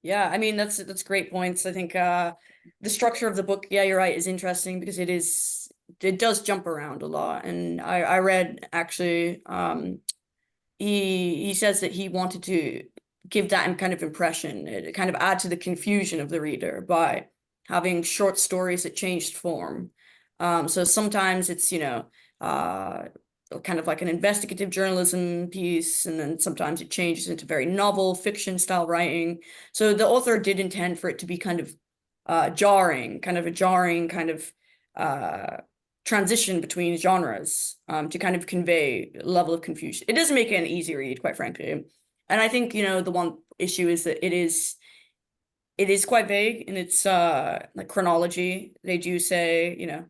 Yeah, I mean, that's great points. I think the structure of the book, yeah, you're right, is interesting because it does jump around a lot. And I read actually, he says that he wanted to give that kind of impression, kind of add to the confusion of the reader by having short stories that changed form. So sometimes it's, you know, kind of like an investigative journalism piece, and then sometimes it changes into very novel fiction style writing. So the author did intend for it to be kind of a jarring kind of transition between genres, to kind of convey a level of confusion. It doesn't make it an easy read, quite frankly. And I think, you know, the one issue is that it is it is quite vague in its like chronology. They do say, you know,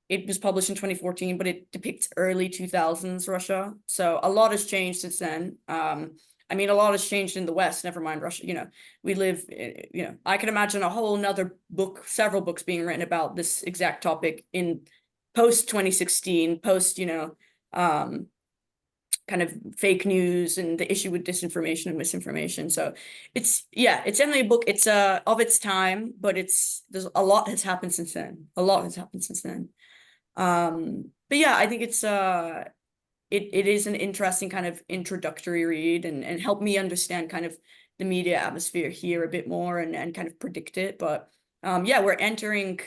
it was published in 2014, but it depicts early 2000s Russia. So a lot has changed since then. I mean, a lot has changed in the West, never mind Russia. You know, we live, you know, I can imagine a whole nother book, several books being written about this exact topic in post 2016, post, you know, kind of fake news and the issue with disinformation and misinformation. So it's, yeah, it's definitely a book. It's of its time, but there's a lot has happened since then. A lot has happened since then. But yeah, I think it's it is an interesting kind of introductory read and help me understand kind of the media atmosphere here a bit more and kind of predict it. But yeah, we're entering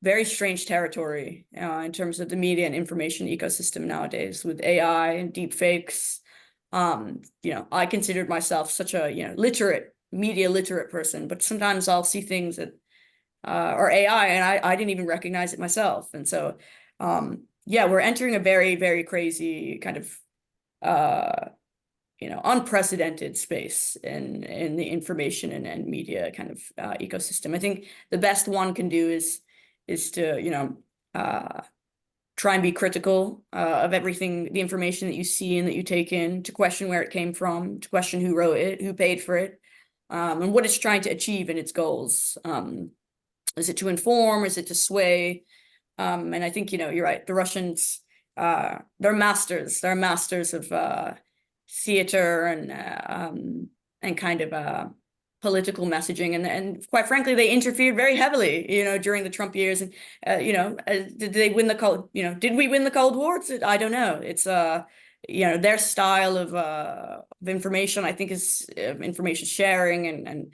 very strange territory in terms of the media and information ecosystem nowadays with AI and deep fakes. You know, I considered myself such a, you know, media literate person, but sometimes I'll see things that are AI and I didn't even recognize it myself. And so, yeah, we're entering a very, very crazy kind of, you know, unprecedented space in the information and media kind of ecosystem. I think the best one can do is to, you know, try and be critical of everything, the information that you see and that you take in, to question where it came from, to question who wrote it, who paid for it, and what it's trying to achieve in its goals. Is it to inform? Is it to sway? And I think, you know, you're right. The Russians, they're masters. They're masters of theater and kind of political messaging. And quite frankly, they interfered very heavily, you know, during the Trump years. And, you know, did they win the Cold, you know, did we win the Cold War? I don't know. It's, you know, their style of information, I think, is information sharing and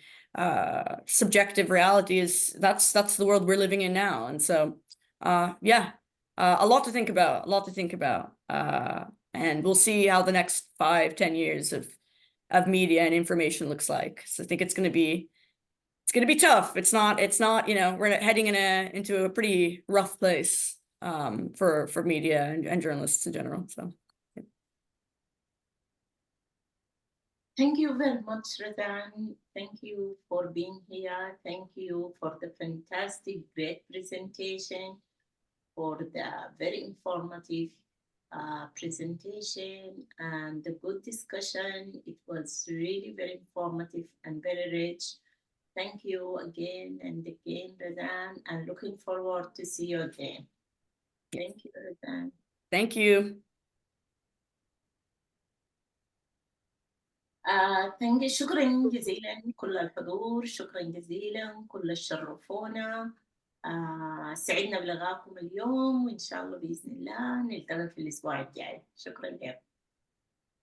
subjective reality that's the world we're living in now. And so, yeah, a lot to think about, and we'll see how the next 5-10 years of media and information looks like. So I think it's going to be tough. It's not, you know, we're heading into a pretty rough place for media and journalists in general. So yeah. Thank you very much, Razan. Thank you for being here. Thank you for the fantastic, great presentation, for the very informative presentation and the good discussion. It was really very informative and very rich. Thank you again and again, Razan, and looking forward to see you again. Thank you, Razan. Thank you. شكرا جزيلا كل الحضور، شكرا جزيلا كل الشرفونا. سعدنا بلقاكم اليوم، وإن شاء الله بإذن الله نلتقي في الأسبوع الجاي. شكرا لكم.